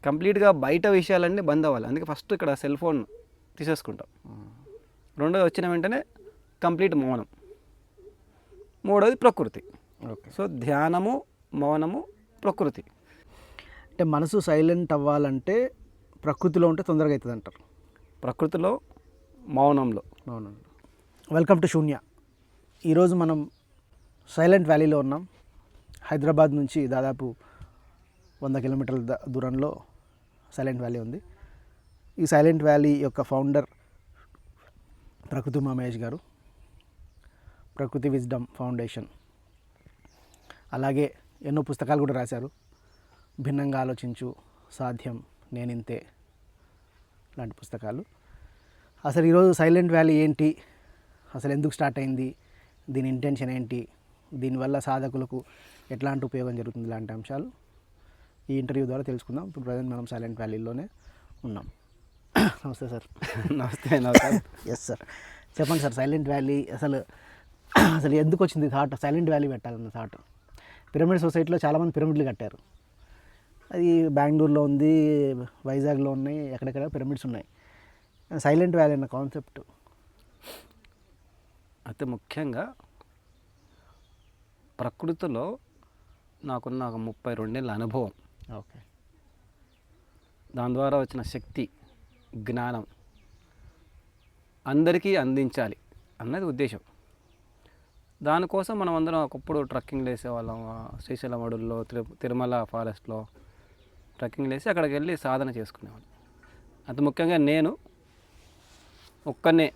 కంప్లీట్గా బయట విషయాలన్నీ బంద్ అవ్వాలి. అందుకే ఫస్ట్ ఇక్కడ సెల్ ఫోన్ తీసేసుకుంటాం. రెండోది వచ్చిన వెంటనే కంప్లీట్ మౌనం. మూడోది ప్రకృతి. ఓకే. సో ధ్యానము, మౌనము, ప్రకృతి. అంటే మనసు సైలెంట్ అవ్వాలంటే ప్రకృతిలో ఉంటే తొందరగా అవుతుంది అంటారు. ప్రకృతిలో, మౌనంలో. అవునండి. వెల్కమ్ టు శూన్య. ఈరోజు మనం సైలెంట్ వ్యాలీలో ఉన్నాం. హైదరాబాద్ నుంచి దాదాపు 100 కిలోమీటర్ల దూరంలో సైలెంట్ వ్యాలీ ఉంది. ఈ సైలెంట్ వ్యాలీ యొక్క ఫౌండర్ ప్రకృతి మహేష్ గారు, ప్రకృతి విజ్డమ్ ఫౌండేషన్. అలాగే ఎన్నో పుస్తకాలు కూడా రాశారు. భిన్నంగా ఆలోచించు, సాధ్యం, నేనింతే లాంటి పుస్తకాలు. అసలు ఈరోజు సైలెంట్ వ్యాలీ ఏంటి, అసలు ఎందుకు స్టార్ట్ అయింది, దీని ఇంటెన్షన్ ఏంటి, దీనివల్ల సాధకులకు ఎట్లాంటి ఉపయోగం జరుగుతుంది, ఇలాంటి అంశాలు ఈ ఇంటర్వ్యూ ద్వారా తెలుసుకుందాం. ఇప్పుడు ప్రజెంట్ మనం సైలెంట్ వ్యాలీలోనే ఉన్నాం. నమస్తే సార్. నమస్తే. నమస్తే. ఎస్ సార్, చెప్పండి సార్. సైలెంట్ వ్యాలీ అసలు ఎందుకు వచ్చింది థాట్, సైలెంట్ వ్యాలీ పెట్టాలన్న థాట్? పిరమిడ్ సొసైటీలో చాలామంది పిరమిడ్లు కట్టారు. అది బెంగళూరులో ఉంది, వైజాగ్లో ఉన్నాయి, ఎక్కడెక్కడ పిరమిడ్స్ ఉన్నాయి. సైలెంట్ వ్యాలీ అన్న కాన్సెప్ట్ అతి ముఖ్యంగా ప్రకృతిలో నాకున్న ఒక 32 ఏళ్ళ అనుభవం, ఓకే, దాని ద్వారా వచ్చిన శక్తి, జ్ఞానం అందరికీ అందించాలి అన్నది ఉద్దేశం. దానికోసం మనం అందరం ఒకప్పుడు ట్రెక్కింగ్ వేసేవాళ్ళం. శ్రీశైలం అడవుల్లో, తిరుమల ఫారెస్ట్లో ట్రెక్కింగ్ వేసి అక్కడికి వెళ్ళి సాధన చేసుకునేవాళ్ళం. అతి ముఖ్యంగా నేను ఒక్కనే,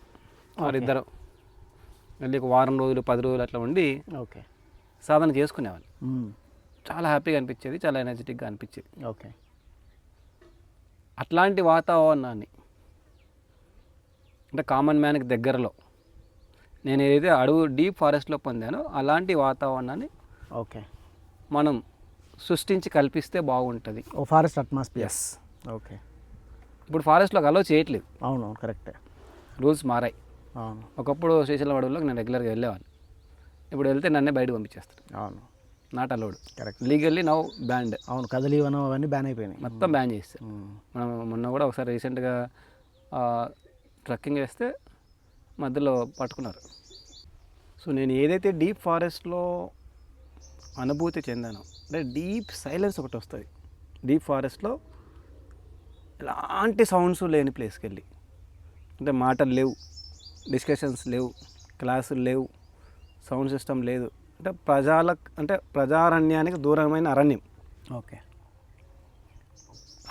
వారిద్దరు వెళ్ళి ఒక వారం రోజులు 10 రోజులు అట్లా ఉండి ఓకే సాధన చేసుకునేవాళ్ళు. చాలా హ్యాపీగా అనిపించేది, చాలా ఎనర్జెటిక్గా అనిపించేది. ఓకే. అట్లాంటి వాతావరణాన్ని, అంటే కామన్ మ్యాన్కి దగ్గరలో నేను ఏదైతే అడవు డీప్ ఫారెస్ట్లో పొందానో అలాంటి వాతావరణాన్ని ఓకే మనం సృష్టించి కల్పిస్తే బాగుంటుంది. ఓ ఫారెస్ట్ అట్మాస్ఫియర్. ఎస్. ఓకే. ఇప్పుడు ఫారెస్ట్లోకి అలో చేయట్లేదు, అవును, కరెక్టే. రూల్స్ మారాయి. అవును, ఒకప్పుడు శ్రీశైలం అడవుల్లోకి నేను రెగ్యులర్గా వెళ్ళేవాడిని. ఇప్పుడు వెళ్తే నన్నే బయటకు పంపించేస్తారు. అవును, not allowed. Correct. Legally now band. అవును, కదలి వనం అవన్నీ బ్యాన్ అయిపోయినాయి, మొత్తం బ్యాన్ చేస్తారు. మనం మొన్న కూడా ఒకసారి రీసెంట్గా ట్రెక్కింగ్ వేస్తే మధ్యలో పట్టుకున్నారు. సో నేను ఏదైతే డీప్ ఫారెస్ట్లో అనుభూతి చెందానో, అంటే డీప్ సైలెన్స్ ఒకటి వస్తుంది డీప్ ఫారెస్ట్లో. ఎలాంటి సౌండ్స్ లేని ప్లేస్కి వెళ్ళి, అంటే మాటలు లేవు, డిస్కషన్స్ లేవు, క్లాసులు లేవు, సౌండ్ సిస్టమ్ లేదు, అంటే ప్రజారణ్యానికి దూరమైన అరణ్యం. ఓకే.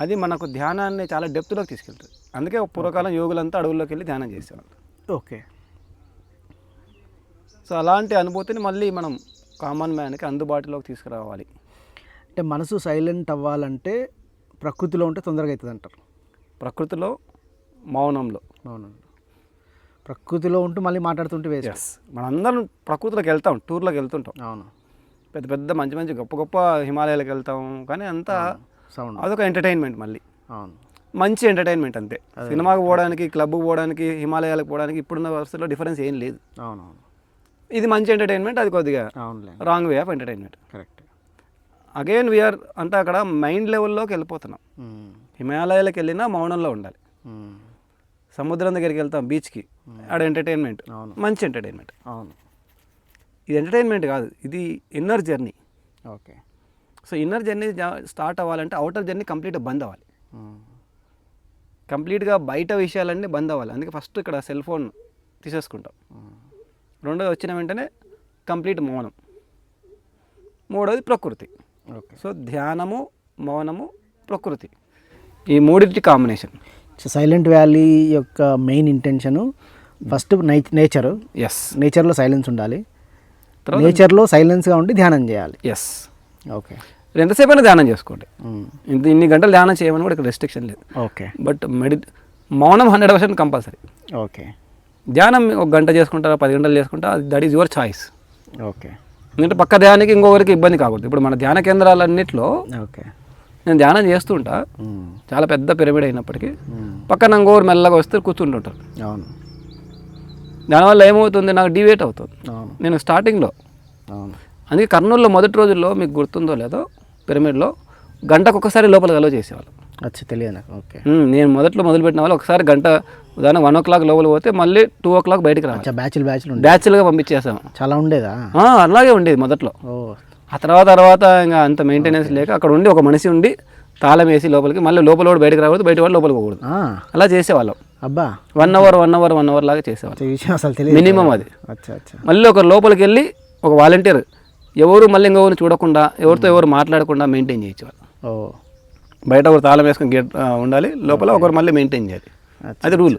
అది మనకు ధ్యానాన్ని చాలా డెప్త్లోకి తీసుకెళ్తుంది. అందుకే పూర్వకాలం యోగులంతా అడవుల్లోకి వెళ్ళి ధ్యానం చేసేవాళ్ళు. ఓకే. సో అలాంటి అనుభూతిని మళ్ళీ మనం కామన్ మ్యాన్కి అందుబాటులోకి తీసుకురావాలి. అంటే మనసు సైలెంట్ అవ్వాలంటే ప్రకృతిలో ఉంటే తొందరగా అవుతుంది అంటారు. ప్రకృతిలో, మౌనంలో. అవునండి. ప్రకృతిలో ఉంటూ మళ్ళీ మాట్లాడుతుంటే వేస్ట్. ఎస్. మనందరం ప్రకృతిలోకి వెళ్తాం, టూర్లోకి వెళ్తుంటాం. అవును, పెద్ద పెద్ద మంచి గొప్ప గొప్ప హిమాలయాలకు వెళ్తాం. కానీ అంతా సౌండ్, అదొక ఎంటర్టైన్మెంట్. మళ్ళీ అవును, మంచి ఎంటర్టైన్మెంట్ అంతే. సినిమాకి పోవడానికి, క్లబ్కి పోవడానికి, హిమాలయాలకు పోవడానికి ఇప్పుడున్న వ్యవస్థలో డిఫరెన్స్ ఏం లేదు. అవునవును. ఇది మంచి ఎంటర్టైన్మెంట్, అది కొద్దిగా అవునులే, wrong way of entertainment. Correct. Again we are అంటే అక్కడ మైండ్ లెవెల్లోకి వెళ్ళిపోతున్నాం. హిమాలయాలకు వెళ్ళినా మౌనంలో ఉండాలి. సముద్రం దగ్గరికి వెళ్తాం, బీచ్కి, ఆడ ఎంటర్టైన్మెంట్, మంచి ఎంటర్టైన్మెంట్. అవును, ఇది ఎంటర్టైన్మెంట్ కాదు, ఇది inner journey. Okay. So inner journey start అవ్వాలంటే అవుటర్ జర్నీ కంప్లీట్గా బంద్ అవ్వాలి. కంప్లీట్గా బయట విషయాలన్నీ బంద్ అవ్వాలి. అందుకే ఫస్ట్ ఇక్కడ సెల్ ఫోన్ తీసేసుకుంటాం. రెండోది వచ్చిన వెంటనే కంప్లీట్ మౌనం. మూడోది ప్రకృతి. ఓకే. సో ధ్యానము, మౌనము, ప్రకృతి, ఈ మూడింటి కాంబినేషన్. సైలెంట్ వ్యాలీ యొక్క main intention first nature. Yes. నేచర్లో సైలెన్స్ ఉండాలి, నేచర్లో సైలెన్స్గా ఉండి ధ్యానం చేయాలి. ఎస్. ఓకే. ఎంతసేపు అయినా ధ్యానం చేసుకోండి. ఇన్ని గంటలు ధ్యానం చేయమని కూడా ఇక్కడ రెస్ట్రిక్షన్ లేదు. ఓకే. బట్ మౌనం 100% కంపల్సరీ. ఓకే. ధ్యానం 1 గంట చేసుకుంటారా, 10 గంటలు చేసుకుంటారా, that is your choice. Okay. ఎందుకంటే పక్క ధ్యానానికి ఇంకొకరికి ఇబ్బంది కాకూడదు. ఇప్పుడు మన ధ్యాన కేంద్రాలన్నింటిలో ఓకే నేను ధ్యానం చేస్తుంటా, చాలా పెద్ద పిరమిడ్ అయినప్పటికీ పక్కన ఇంకొకరు మెల్లగా వస్తే కూర్చుంటుంటారు. అవును. దానివల్ల ఏమవుతుంది, నాకు డివేట్ అవుతుంది. నేను స్టార్టింగ్లో, అందుకే కర్నూలులో మొదటి రోజుల్లో మీకు గుర్తుందో లేదో, పిరమిడ్లో గంటకు ఒకసారి లోపలికి అలో చేసేవాళ్ళు. అచ్చా తెలియదు నాకు. ఓకే. నేను మొదట్లో మొదలుపెట్టిన వాళ్ళు ఒకసారి గంట ఉదాహరణ 1 o'clock లోపల పోతే మళ్ళీ 2 o'clock బయటకు రావాలి. అచ్చా బ్యాచ్లు బ్యాచ్లుగా పంపించేసాం. చాలా ఉండేదా? అలాగే ఉండేది మొదట్లో. ఓ. ఆ తర్వాత ఇంకా అంత మెయింటెనెన్స్ లేక అక్కడ ఉండి ఒక మనిషి ఉండి తాళం వేసి లోపలికి మళ్ళీ లోపల కూడా బయటకు రాకూడదు, బయట వాళ్ళు లోపలికి పోకూడదు. అలా చేసేవాళ్ళం. అబ్బా 1 hour లాగా చేసేవాళ్ళం. ఈ విషయం అసలు తెలియదు. మినిమం అది. అచ్చా అచ్చా. మళ్ళీ ఒకరు లోపలికి వెళ్ళి ఒక వాలంటీర్ ఎవరు మళ్ళీ ఇంకొకరు చూడకుండా ఎవరితో ఎవరు మాట్లాడకుండా మెయింటైన్ చేయించేవాళ్ళు. ఓ. బయట ఒకరు తాళం వేసుకొని గేట్ ఉండాలి, లోపల ఒకరు మళ్ళీ మెయింటైన్ చేయాలి. అది రూల్.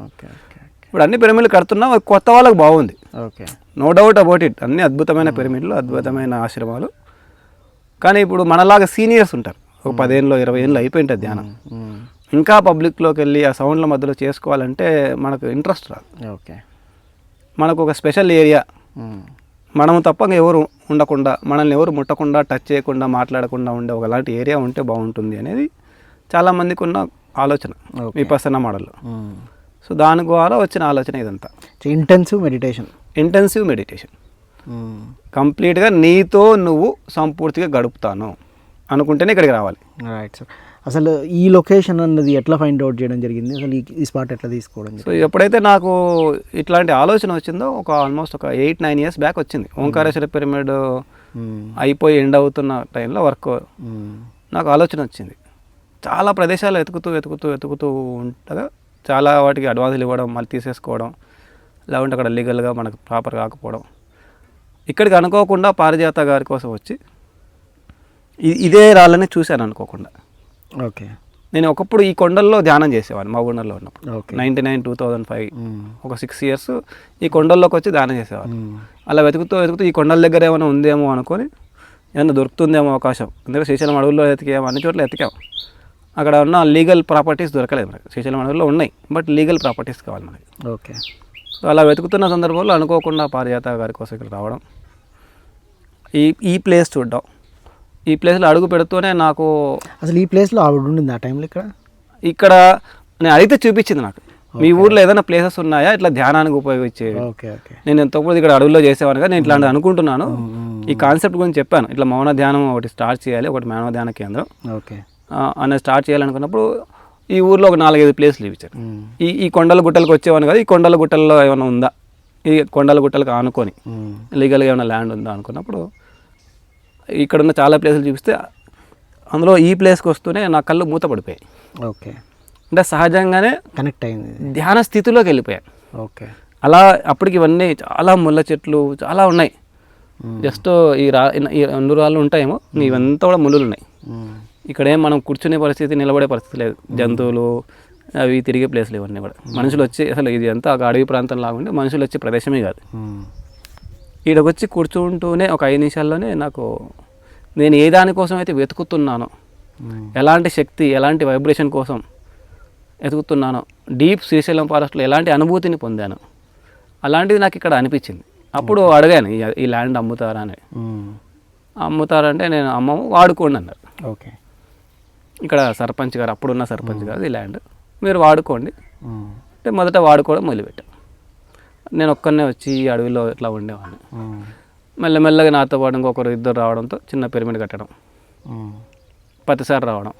Okay okay. ఇప్పుడు అన్ని పిరమిడ్లు కడుతున్నాం, కొత్త వాళ్ళకి బాగుంది. Okay. No doubt about it. అన్ని అద్భుతమైన పిరమిడ్లు, అద్భుతమైన ఆశ్రమాలు. కానీ ఇప్పుడు మనలాగా సీనియర్స్ ఉంటారు, ఒక 10 ఏళ్ళు 20 ఏళ్ళు అయిపోయింటుంది ధ్యానం. ఇంకా పబ్లిక్లోకి వెళ్ళి ఆ సౌండ్ల మధ్యలో చేసుకోవాలంటే మనకు ఇంట్రెస్ట్ రాదు. ఓకే. మనకు ఒక స్పెషల్ ఏరియా, మనము తప్ప ఎవరు ఉండకుండా, మనల్ని ఎవరు ముట్టకుండా, టచ్ చేయకుండా, మాట్లాడకుండా ఉండే ఒకలాంటి ఏరియా ఉంటే బాగుంటుంది అనేది చాలామందికి ఉన్న ఆలోచన విపස්සనా మోడల్లో. సో దాని ద్వారా వచ్చిన ఆలోచన ఇదంతా. ఇంటెన్సివ్ మెడిటేషన్ కంప్లీట్గా నీతో నువ్వు సంపూర్తిగా గడుపుతాను అనుకుంటేనే ఇక్కడికి రావాలి. Right sir. అసలు ఈ లొకేషన్ అన్నది ఎట్లా ఫైండ్ అవుట్ చేయడం జరిగింది, అసలు ఈ స్పాట్ ఎట్లా తీసుకోవడం? సో ఎప్పుడైతే నాకు ఇట్లాంటి ఆలోచన వచ్చిందో ఒక ఆల్మోస్ట్ ఒక 8-9 years బ్యాక్ వచ్చింది. ఓంకారేశ్వర పిరమిడ్ అయిపోయి ఎండ్ అవుతున్న టైంలో వర్క్ నాకు ఆలోచన వచ్చింది. చాలా ప్రదేశాలు వెతుకుతూ ఉండగా చాలా వాటికి అడ్వాన్సులు ఇవ్వడం, మళ్ళీ తీసేసుకోవడం, లేకుంటే అక్కడ లీగల్గా మనకు ప్రాపర్ కాకపోవడం. ఇక్కడికి అనుకోకుండా పారిజాత గారి కోసం వచ్చి ఇదే రాళ్ళని చూశాను అనుకోకుండా. ఓకే. నేను ఒకప్పుడు ఈ కొండల్లో ధ్యానం చేసేవాడిని మా ఊళ్ళలో ఉన్నప్పుడు. ఓకే. 99, 2005 ఒక 6 years ఈ కొండల్లోకి వచ్చి ధ్యానం చేసేవాడిని. అలా వెతుకుతూ ఈ కొండల దగ్గర ఏమైనా ఉందేమో అనుకొని, ఏమైనా దొరుకుతుందేమో అవకాశం. ఎందుకంటే శ్రీశైలం అడవుల్లో ఎతికాము, అన్ని చోట్ల ఎతికాము. అక్కడ ఉన్న లీగల్ ప్రాపర్టీస్ దొరకలేదు మనకి. శ్రీశైలం అడవుల్లో ఉన్నాయి, బట్ లీగల్ ప్రాపర్టీస్ కావాలి మనకి. ఓకే. సో అలా వెతుకుతున్న సందర్భంలో అనుకోకుండా పారిజాత గారి కోసం ఇక్కడ రావడం, ఈ ప్లేస్ చూడడం, ఈ ప్లేస్లో అడుగు పెడుతూనే నాకు అసలు ఈ ప్లేస్లో ఆవిడ ఉండింది ఆ టైంలో ఇక్కడ నేను అడిగితే చూపించింది నాకు, మీ ఊర్లో ఏదైనా ప్లేసెస్ ఉన్నాయా ఇట్లా ధ్యానానికి ఉపయోగించేవి. Okay okay. నేను ఎంతోప్పుడు ఇక్కడ అడవుల్లో చేసేవాను కదా, నేను ఇట్లాంటిది అనుకుంటున్నాను. ఈ కాన్సెప్ట్ గురించి చెప్పాను, ఇట్లా మౌన ధ్యానం ఒకటి స్టార్ట్ చేయాలి, ఒకటి మానవ ధ్యాన కేంద్రం ఓకే అనేది స్టార్ట్ చేయాలనుకున్నప్పుడు ఈ ఊర్లో ఒక 4-5 ప్లేస్లు చూపించారు. ఈ కొండల గుట్టలకు వచ్చేవాను కదా, ఈ కొండల గుట్టల్లో ఏమైనా ఉందా, ఈ కొండల గుట్టలకు ఆనుకొని లీగల్గా ఏమైనా ల్యాండ్ ఉందా అనుకున్నప్పుడు ఇక్కడున్న చాలా ప్లేసులు చూపిస్తే అందులో ఈ ప్లేస్కి వస్తూనే నా కళ్ళు మూతపడిపోయాయి. ఓకే. అంటే సహజంగానే కనెక్ట్ అయింది, ధ్యాన స్థితిలోకి వెళ్ళిపోయాను. ఓకే. అలా అప్పటికి ఇవన్నీ చాలా ముళ్ళ చెట్లు చాలా ఉన్నాయి. జస్ట్ ఈ రెండు రాళ్ళు ఉంటాయేమో, ఇవంతా కూడా ముళ్ళులు ఉన్నాయి. ఇక్కడేం మనం కూర్చునే పరిస్థితి, నిలబడే పరిస్థితి లేదు. జంతువులు అవి తిరిగే ప్లేస్లు ఇవన్నీ కూడా. మనుషులు వచ్చి, అసలు ఇది అంతా ఒక అడవి ప్రాంతం లాగా ఉండి మనుషులు వచ్చే ప్రదేశమే కాదు. ఈడకి వచ్చి కూర్చుంటూనే ఒక 5 నిమిషాల్లోనే నాకు నేను ఏ దానికోసం అయితే వెతుకుతున్నానో, ఎలాంటి శక్తి, ఎలాంటి వైబ్రేషన్ కోసం వెతుకుతున్నానో, డీప్ శ్రీశైలం ఫారెస్ట్లో ఎలాంటి అనుభూతిని పొందాను, అలాంటిది నాకు ఇక్కడ అనిపించింది. అప్పుడు అడిగాను, ఈ ల్యాండ్ అమ్ముతారా అని. అమ్ముతారంటే నేను అమ్మము, వాడుకోండి అన్నారు. ఓకే. ఇక్కడ సర్పంచ్ గారు, అప్పుడున్న సర్పంచ్ గారు, ఈ ల్యాండ్ మీరు వాడుకోండి అంటే మొదట వాడుకోవడం మొదలుపెట్టాను. నేను ఒక్కనే వచ్చి ఈ అడవిలో ఇట్లా ఉండేవాడిని. మెల్లమెల్లగా నాతో పాటు ఇంకొకరు 2 రావడంతో చిన్న పిరమిడ్ కట్టడం, ప్రతిసారి రావడం.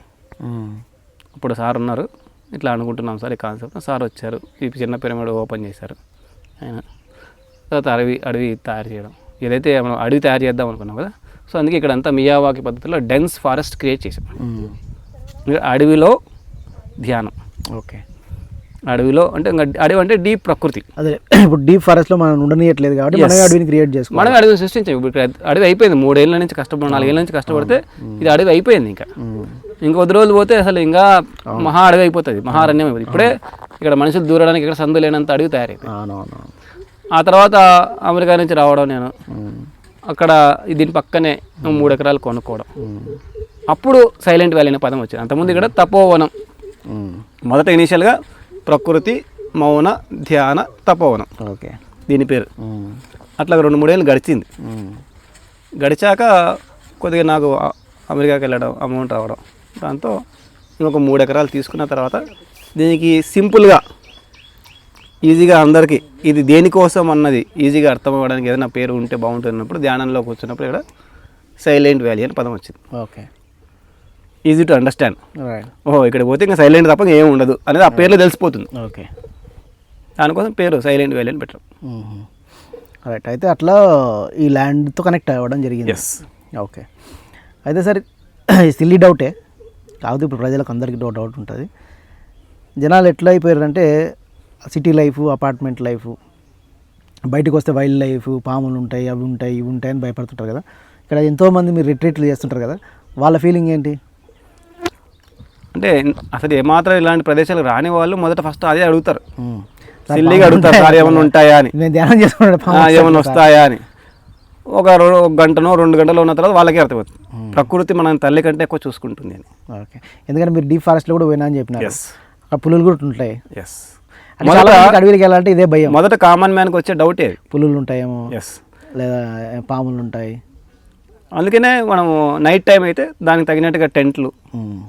అప్పుడు సార్ ఉన్నారు, ఇట్లా అనుకుంటున్నాం సార్ ఈ కాన్సెప్ట్. సార్ వచ్చారు, ఈ చిన్న పిరమిడ్ ఓపెన్ చేశారు ఆయన. తర్వాత అడవి తయారు చేయడం, ఏదైతే మనం అడవి తయారు చేద్దాం అనుకున్నాం కదా, సో అందుకే ఇక్కడ అంతా మియావాకి పద్ధతిలో డెన్స్ ఫారెస్ట్ క్రియేట్ చేసాం. అడవిలో ధ్యానం. ఓకే. అడవిలో అంటే అడవి అంటే డీప్ ప్రకృతి. అదే ఇప్పుడు డీప్ ఫారెస్ట్ లో మనం ఉండనియట్లేదు కాబట్టి మనమే అడవిని క్రియేట్ చేసుకోవాలి. మనమే అడవిని సృష్టించాం. ఇప్పుడు అడవి అయిపోయింది, 3 ఏళ్ళ నుంచి కష్టపడి 4 ఏళ్ళ నుంచి కష్టపడితే ఇది అడవి అయిపోయింది. ఇంకా కొద్ది రోజులు పోతే అసలు ఇంకా మహా అడవి అయిపోతుంది, మహారణ్యం అయిపోతుంది. ఇప్పుడే ఇక్కడ మనుషులు దూరడానికి ఇక్కడ సందు లేనంత అడవి తయారైపోయింది. ఆ తర్వాత అమెరికా నుంచి రావడం, నేను అక్కడ దీని పక్కనే 3 ఎకరాలు కొనుక్కోవడం. అప్పుడు సైలెంట్ వ్యాలీ అనే పదం వచ్చింది. అంతకుముందు ఇక్కడ తపోవనం. మొదట ఇనీషియల్గా ప్రకృతి మౌన ధ్యాన తపోవనం, ఓకే దీని పేరు. అట్లా 2-3 ఏళ్ళు గడిచింది. గడిచాక కొద్దిగా నాకు అమెరికాకి వెళ్ళడం, అమౌంట్ రావడం, దాంతో ఇంకొక 3 ఎకరాలు తీసుకున్న తర్వాత దీనికి సింపుల్గా ఈజీగా అందరికీ ఇది దేనికోసం అన్నది ఈజీగా అర్థం అవ్వడానికి ఏదైనా పేరు ఉంటే బాగుంటుంది అన్నప్పుడు ధ్యానంలో కూర్చున్నప్పుడు ఇక్కడ సైలెంట్ వ్యాలీ అని పదం వచ్చింది. Okay. Easy to understand. Right. ఓహో ఇక్కడ పోతే ఇంకా సైలెంట్ తప్ప ఏమి ఉండదు అనేది ఆ పేర్లో తెలిసిపోతుంది. ఓకే. దానికోసం పేరు సైలెంట్ వ్యాలీ అని పెట్టారు. రైట్. అయితే అట్లా ఈ ల్యాండ్తో కనెక్ట్ అవ్వడం జరిగింది. ఎస్. ఓకే. అయితే సార్ సిల్లీ డౌటే కాకపోతే ఇప్పుడు ప్రజలకు అందరికీ డౌట్ ఉంటుంది. జనాలు ఎట్లా అయిపోయారంటే సిటీ లైఫ్, అపార్ట్మెంట్ లైఫ్, బయటకు వస్తే వైల్డ్ లైఫ్, పాములు ఉంటాయి, అవి ఉంటాయి, ఇవి ఉంటాయి అని భయపడుతుంటారు కదా. ఇక్కడ ఎంతోమంది మీరు రిట్రీట్లు చేస్తుంటారు కదా, వాళ్ళ ఫీలింగ్ ఏంటి? అంటే అసలు ఏమాత్రం ఇలాంటి ప్రదేశాలకు రాని వాళ్ళు మొదట ఫస్ట్ అదే అడుగుతారు, సిల్లీగా అడుగుతారు, సార్ ఏమైనా ఉంటాయా అని, నేను ధ్యానం చేసుకున్నాడు ఏమైనా వస్తాయా అని. ఒక గంటనో 2 గంటలో ఉన్న తర్వాత వాళ్ళకే అర్థమవుతుంది ప్రకృతి మన తల్లి కంటే ఎక్కువ చూసుకుంటుంది అని. ఓకే. ఎందుకంటే మీరు డీప్ ఫారెస్ట్లో కూడా పోయినా అని చెప్పినారు. ఎస్. అక్కడ పులులు కూడా ఉంటాయి. ఎస్. మొదట అడవికి వెళ్ళాలంటే ఇదే భయం. మొదట కామన్ మ్యాన్కి వచ్చే డౌటే పులులు ఉంటాయేమో, ఎస్, లేదా పాములు ఉంటాయి. అందుకనే మనము నైట్ టైం అయితే దానికి తగినట్టుగా టెంట్లు,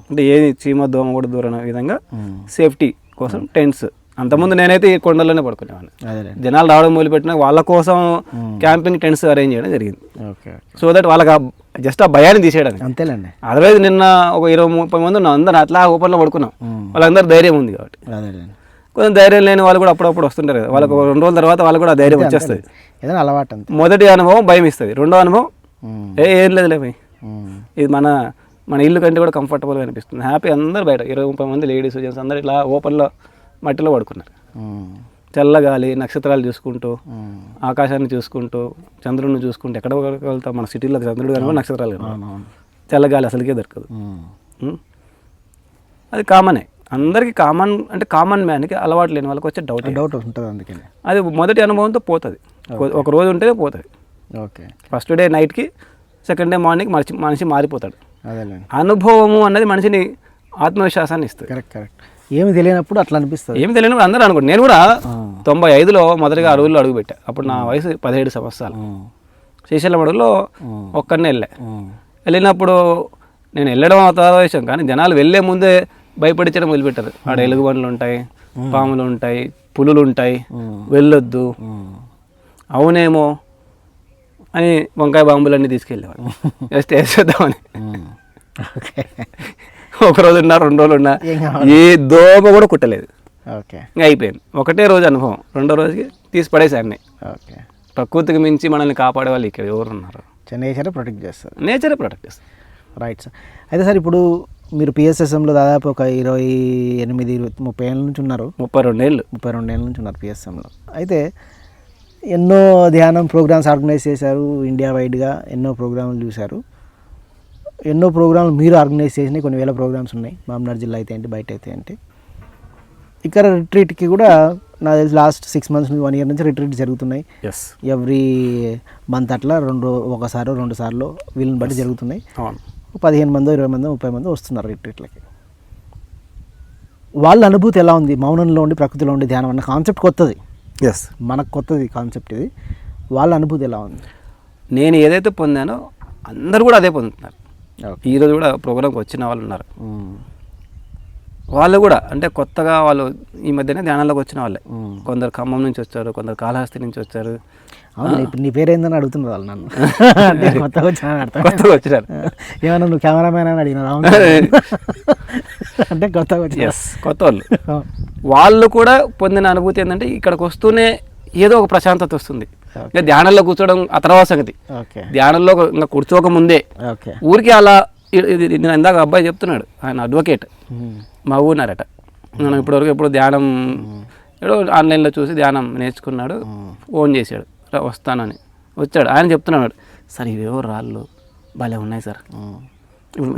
అంటే ఏది చీమ దోమ కూడా దూరం విధంగా సేఫ్టీ కోసం టెంట్స్. అంతకుముందు నేనైతే ఈ కొండల్లోనే పడుకునేవాడిని. జనాలు రావడం మొదలుపెట్టిన వాళ్ళ కోసం క్యాంపింగ్ టెంట్స్ అరేంజ్ చేయడం జరిగింది. సో దట్ వాళ్ళకి జస్ట్ ఆ భయాన్ని తీసేయడానికి. అంతేలేండి. అదర్వైజ్ నిన్న ఒక 20-30 మంది ఉన్నాం, అందరూ అట్లా ఓపెన్లో పడుకున్నాం. వాళ్ళందరూ ధైర్యం ఉంది కాబట్టి. కొంచెం ధైర్యం లేని వాళ్ళు కూడా అప్పుడప్పుడు వస్తుంటారు కదా, వాళ్ళకి 2 రోజుల తర్వాత వాళ్ళకు కూడా ధైర్యం వచ్చేస్తుంది. ఏదైనా అలవాటు అంతే. మొదటి అనుభవం భయం ఇస్తుంది, రెండో అనుభవం ఏం లేదులే భయ్, ఇది మన ఇల్లు కంటే కూడా కంఫర్టబుల్గా అనిపిస్తుంది, హ్యాపీ. అందరూ బయట 20-30 మంది లేడీస్ జెంట్స్ అందరూ ఇట్లా ఓపెన్లో మట్టిలో పడుకున్నారు. చల్లగాలి, నక్షత్రాలు చూసుకుంటూ, ఆకాశాన్ని చూసుకుంటూ, చంద్రుడిని చూసుకుంటూ. ఎక్కడ వెళ్తాం మన సిటీలో చంద్రుడు కనుక నక్షత్రాలు కనుక, చల్లగాలి అసలుకే దొరకదు. అది కామనే, అందరికీ కామన్. అంటే కామన్ మ్యాన్కి అలవాటు లేని వాళ్ళకి వచ్చే డౌట్ ఉంటుంది. అందుకని అది మొదటి అనుభవంతో పోతుంది. ఒక రోజు ఉంటేనే పోతుంది. ఓకే. ఫస్ట్ డే నైట్కి, సెకండ్ డే మార్నింగ్ మనిషి మారిపోతాడు. అదేలేండి. అనుభవము అన్నది మనిషిని ఆత్మవిశ్వాసాన్ని ఇస్తుంది. కరెక్ట్. ఏమి తెలియనప్పుడు అట్లా అనిపిస్తుంది. ఏమి తెలియనప్పుడు అందరూ అనుకోండి. నేను కూడా 95లో మొదటిగా అడవుల్లో అడుగుపెట్టా. అప్పుడు నా వయసు 17 సంవత్సరాలు. శ్రీశైలం అడవుల్లో ఒక్కరినే వెళ్ళినప్పుడు నేను వెళ్ళడం తర్వాత విషయం, కానీ జనాలు వెళ్ళే ముందే భయపడించడం మొదలుపెట్టారు. ఆడ ఎలుగుబండ్లు ఉంటాయి, పాములు ఉంటాయి, పులులు ఉంటాయి, వెళ్ళొద్దు. అవునేమో అని వంకాయ బాంబులన్నీ తీసుకెళ్ళేవాడు జస్ట్ వేసేద్దామని. ఒక రోజు ఉన్నా, 2 రోజులు ఉన్నా, ఏ దోమ కూడా కుట్టలేదు. ఓకే. ఇంకా అయిపోయింది. ఒకటే రోజు అనుభవం, రెండో రోజుకి తీసి పడేసాన్ని. ఓకే. ప్రకృతికి మించి మనల్ని కాపాడే వాళ్ళు ఇక్కడ ఎవరు ఉన్నారు? నేచరే ప్రొటెక్ట్ చేస్తారు. నేచరే ప్రొటెక్ట్ చేస్తారు. Right sir. అయితే సార్ ఇప్పుడు మీరు పిఎస్ఎస్ఎంలో దాదాపు ఒక 28-30 ఏళ్ళ నుంచి ఉన్నారు. 32 ఏళ్ళ నుంచి ఉన్నారు పిఎస్ఎంలో. అయితే ఎన్నో ధ్యానం ప్రోగ్రామ్స్ ఆర్గనైజ్ చేశారు, ఇండియా వైడ్గా ఎన్నో ప్రోగ్రాములు చూశారు. ఎన్నో ప్రోగ్రాములు మీరు ఆర్గనైజ్ చేసినాయి, కొన్ని వేల ప్రోగ్రామ్స్ ఉన్నాయి. మామనాడు జిల్లా అయితే ఏంటి, బయట అయితే ఏంటి. ఇక్కడ రిట్రీట్కి కూడా నాకు తెలిసి లాస్ట్ 6 months నుంచి 1 year నుంచి రిట్రీట్ జరుగుతున్నాయి. ఎవ్రీ మంత్ అట్లా ఒకసారో 2 సార్లు వీళ్ళని బట్టి జరుగుతున్నాయి. 15 మందో 20 మందో 30 మందో వస్తున్నారు రిట్రీట్లకి. వాళ్ళ అనుభూతి ఎలా ఉంది? మౌనంలో ఉండి ప్రకృతిలో ఉండి ధ్యానం అన్న కాన్సెప్ట్ కొత్తది. మనకు కొత్తది కాన్సెప్ట్ ఇది. వాళ్ళ అనుభూతి ఎలా ఉంది? నేను ఏదైతే పొందానో అందరూ కూడా అదే పొందుతున్నారు. ఈరోజు కూడా ప్రోగ్రామ్కి వచ్చిన వాళ్ళు ఉన్నారు. వాళ్ళు కూడా అంటే కొత్తగా వాళ్ళు ఈ మధ్యనే ధ్యానంలోకి వచ్చిన వాళ్ళే. కొందరు ఖమ్మం నుంచి వచ్చారు, కొందరు కాళహస్తి నుంచి వచ్చారు. ఇప్పుడు నీ పేరు ఏందని అడుగుతున్నారు వాళ్ళు నన్ను. కొత్తగా వచ్చినారు. ఏమన్నా నువ్వు కెమెరామ్యాన్ అని అడిగినారు? అంటే కొత్తగా వచ్చి కొత్త వాళ్ళు కూడా పొందిన అనుభూతి ఏంటంటే ఇక్కడికి వస్తూనే ఏదో ఒక ప్రశాంతత వస్తుంది. ఇంకా ధ్యానంలో కూర్చోవడం ఆ తర్వాత సంగతి. ధ్యానంలో ఇంకా కూర్చోక ముందే ఊరికి అలా నేను ఇందాక అబ్బాయి చెప్తున్నాడు, ఆయన అడ్వకేట్, మా ఊరినారట. మనం ఇప్పటివరకు ఎప్పుడు ధ్యానం ఏదో ఆన్లైన్లో చూసి ధ్యానం నేర్చుకున్నాడు, ఫోన్ చేశాడు వస్తానని. వచ్చాడు, ఆయన చెప్తున్నాడు, సార్ ఇవేవో రాళ్ళు భలే ఉన్నాయి సార్.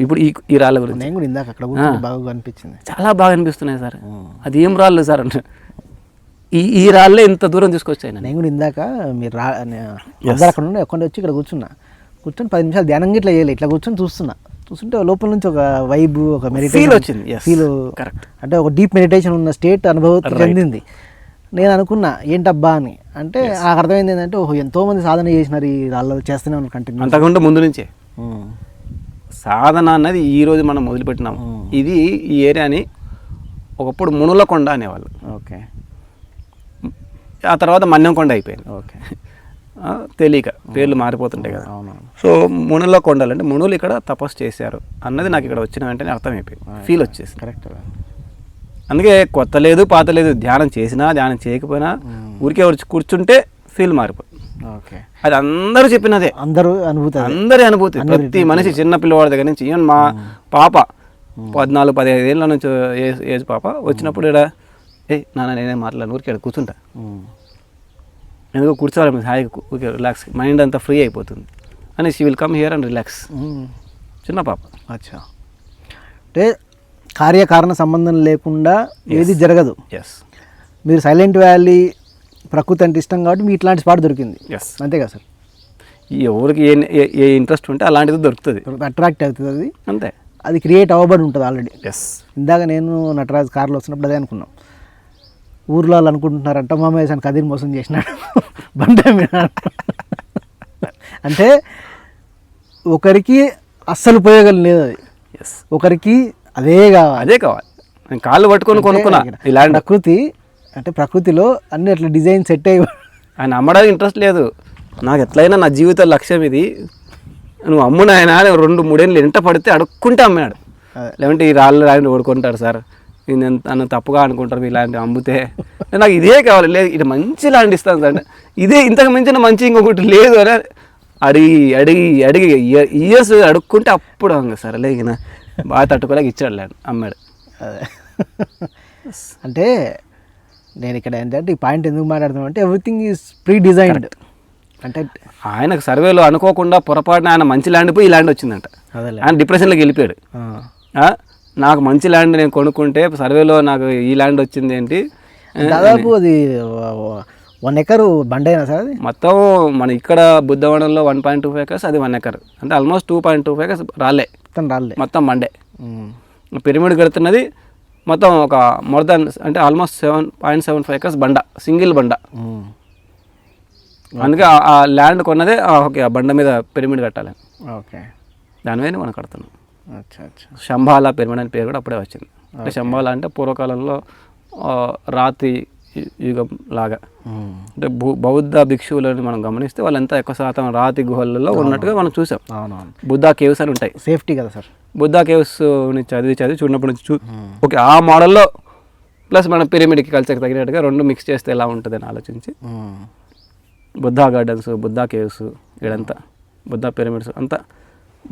ఇప్పుడు ఈ రాళ్ళ గురించి నేను కూడా ఇందాక అక్కడ బాగా అనిపించింది, చాలా బాగా అనిపిస్తున్నాయి సార్. అది ఏం రాళ్ళు సార్ అంటే ఈ రాళ్ళే ఇంత దూరం తీసుకొచ్చాయి. నేను కూడా ఇందాక మీరు అక్కడ నుండి ఎక్కడ వచ్చి ఇక్కడ కూర్చుని 10 నిమిషాలు ధ్యానం ఇట్లా చేయలేదు, ఇట్లా కూర్చొని చూస్తుంటే లోపల నుంచి ఒక వైబ్, ఒక మెడిటేషన్ వచ్చింది. ఫీల్ అంటే ఒక డీప్ మెడిటేషన్ ఉన్న స్టేట్ అనుభవం చెందింది. నేను అనుకున్నా ఏంటబ్బా అని. అంటే నాకు అర్థమైంది ఏంటంటే ఓహో ఎంతోమంది సాధన చేసినారు ఈ రాళ్ళు, చేస్తూనే ఉన్నారు కంటిన్యూ. అంతకంటే ముందు నుంచే సాధన అన్నది ఈరోజు మనం మొదలుపెట్టినాము. ఇది ఈ ఏరియాని ఒకప్పుడు మునులకొండ అనేవాళ్ళు. ఓకే. ఆ తర్వాత మన్యంకొండ అయిపోయింది. ఓకే. తెలియక పేర్లు మారిపోతుంటాయి కదా. అవునవును. సో మునుల కొండలు అంటే మునులు ఇక్కడ తపస్సు చేశారు అన్నది నాకు ఇక్కడ వచ్చిన వెంటనే అర్థమైపోయింది, ఫీల్ వచ్చేసి. కరెక్ట్. అందుకే కొత్త లేదు పాత లేదు, ధ్యానం చేసినా ధ్యానం చేయకపోయినా ఊరికే వచ్చి కూర్చుంటే ఫీల్ మారిపోతుంది. ఓకే. అది అందరూ చెప్పినదే, అందరూ అనుభూతి, అందరి అనుభూతి. ప్రతి మనిషి చిన్న పిల్లవాడి దగ్గర నుంచి, ఈవెన్ మా పాప 14-15 ఏళ్ళ నుంచి ఏజ్ పాప వచ్చినప్పుడు ఇక్కడ నాన్న నేనే మాట్లాడాను, ఊరికే ఇక్కడ కూర్చుంటా, ఎందుకో కూర్చోవాలి హాయిగా, ఊరికే రిలాక్స్, మైండ్ అంతా ఫ్రీ అయిపోతుంది అని she will come here and relax. చిన్న పాప. అచ్చా. అంటే కార్యకారణ సంబంధం లేకుండా ఏది జరగదు. ఎస్. మీరు సైలెంట్ వ్యాలీ ప్రకృతి అంటే ఇష్టం కాబట్టి మీకు ఇట్లాంటి స్పాట్ దొరికింది. ఎస్. అంతే కదా సార్. ఎవరికి ఏ ఇంట్రెస్ట్ ఉంటే అలాంటిది దొరుకుతుంది, అట్రాక్ట్ అవుతుంది అది, అంతే. అది క్రియేట్ అవ్వబడి ఉంటుంది ఆల్రెడీ. ఎస్. ఇందాక నేను నటరాజ్ కార్లో వస్తున్నప్పుడు అదే అనుకున్నాం, ఊర్లో వాళ్ళు అనుకుంటున్నారంట మామయ్య కదిరి మోసం చేసినాడు బండి అమ్మినాడు. అంటే ఒకరికి అస్సలు ఉపయోగం లేదు అది, ఒకరికి అదే కావాలి. నేను కాళ్ళు పట్టుకొని కొనుక్కున్నా ఇలాంటి ప్రకృతి. అంటే ప్రకృతిలో అన్ని అట్లా డిజైన్ సెట్ అయ్యి, ఆయన అమ్మడానికి ఇంట్రెస్ట్ లేదు, నాకు ఎట్లయినా నా జీవిత లక్ష్యం ఇది, నువ్వు అమ్మున ఆయన 2-3 ఏళ్ళు ఎంట పడితే అడుక్కుంటే అమ్మాడు. లేదంటే ఈ రాళ్ళు ఓడుకుంటారు సార్, నన్ను తప్పుగా అనుకుంటారు ఇలాంటి అమ్ముతే, నాకు ఇదే కావాలి, లేదు ఇది మంచి ల్యాండ్ ఇస్తాను సార్, ఇదే ఇంతకు మించిన మంచి ఇంకొకటి లేదు అని అడిగి ఇయర్స్ అడుక్కుంటే అప్పుడు సార్ లేకిన బాగా తట్టుకోలేక ఇచ్చాడు ల్యాండ్, అమ్మాడు. అదే. అంటే నేను ఇక్కడ ఏంటంటే ఈ పాయింట్ ఎందుకు మాట్లాడుతున్నాను అంటే ఎవ్రీథింగ్ ఈజ్ ప్రీ డిజైన్డ్. అంటే ఆయనకు సర్వేలో అనుకోకుండా పొరపాటున ఆయన మంచి ల్యాండ్ పోయి ఈ ల్యాండ్ వచ్చిందంట, ఆయన డిప్రెషన్లోకి వెళ్ళిపోయాడు. నాకు మంచి ల్యాండ్ నేను కొనుక్కుంటే సర్వేలో నాకు ఈ ల్యాండ్ వచ్చింది ఏంటి, దాదాపు అది 1 ఎకర్ బండైనా సార్ అది మొత్తం. మన ఇక్కడ బుద్ధవనంలో 1.25 acres, అది 1 ఎకర్, అంటే ఆల్మోస్ట్ 2.25 acres రాలే, మొత్తం బండే. పిరమిడ్ కడుతున్నది మొత్తం ఒక మోర్ దాన్ అంటే ఆల్మోస్ట్ 7.75 acres బండ, సింగిల్ బండ. అందుకే ఆ ల్యాండ్ కొన్నదే ఓకే, ఆ బండ మీద పిరమిడ్ కట్టాలి. ఓకే. దాని మీద మనం కడుతున్నాం. శంబాల పిరమిడ్ అనే పేరు కూడా అప్పుడే వచ్చింది. అంటే శంబాల అంటే పూర్వకాలంలో రాతి యుగం లాగా, అంటే బౌద్ధ భిక్షువులని మనం గమనిస్తే వాళ్ళంతా ఎక్కువ శాతం రాతి గుహలలో ఉన్నట్టుగా మనం చూసాం. బుద్ధా కేవ్స్ అని ఉంటాయి, సేఫ్టీ కదా సార్. బుద్ధా కేవ్స్ చదివి చూడనప్పటి నుంచి ఓకే ఆ మోడల్లో ప్లస్ మన పిరమిడ్కి కల్చర్కి తగినట్టుగా 2 మిక్స్ చేస్తే ఎలా ఉంటుంది అని ఆలోచించి బుద్ధా గార్డెన్స్, బుద్ధా కేవ్స్, ఇక్కడంతా బుద్ధా పిరమిడ్స్ అంతా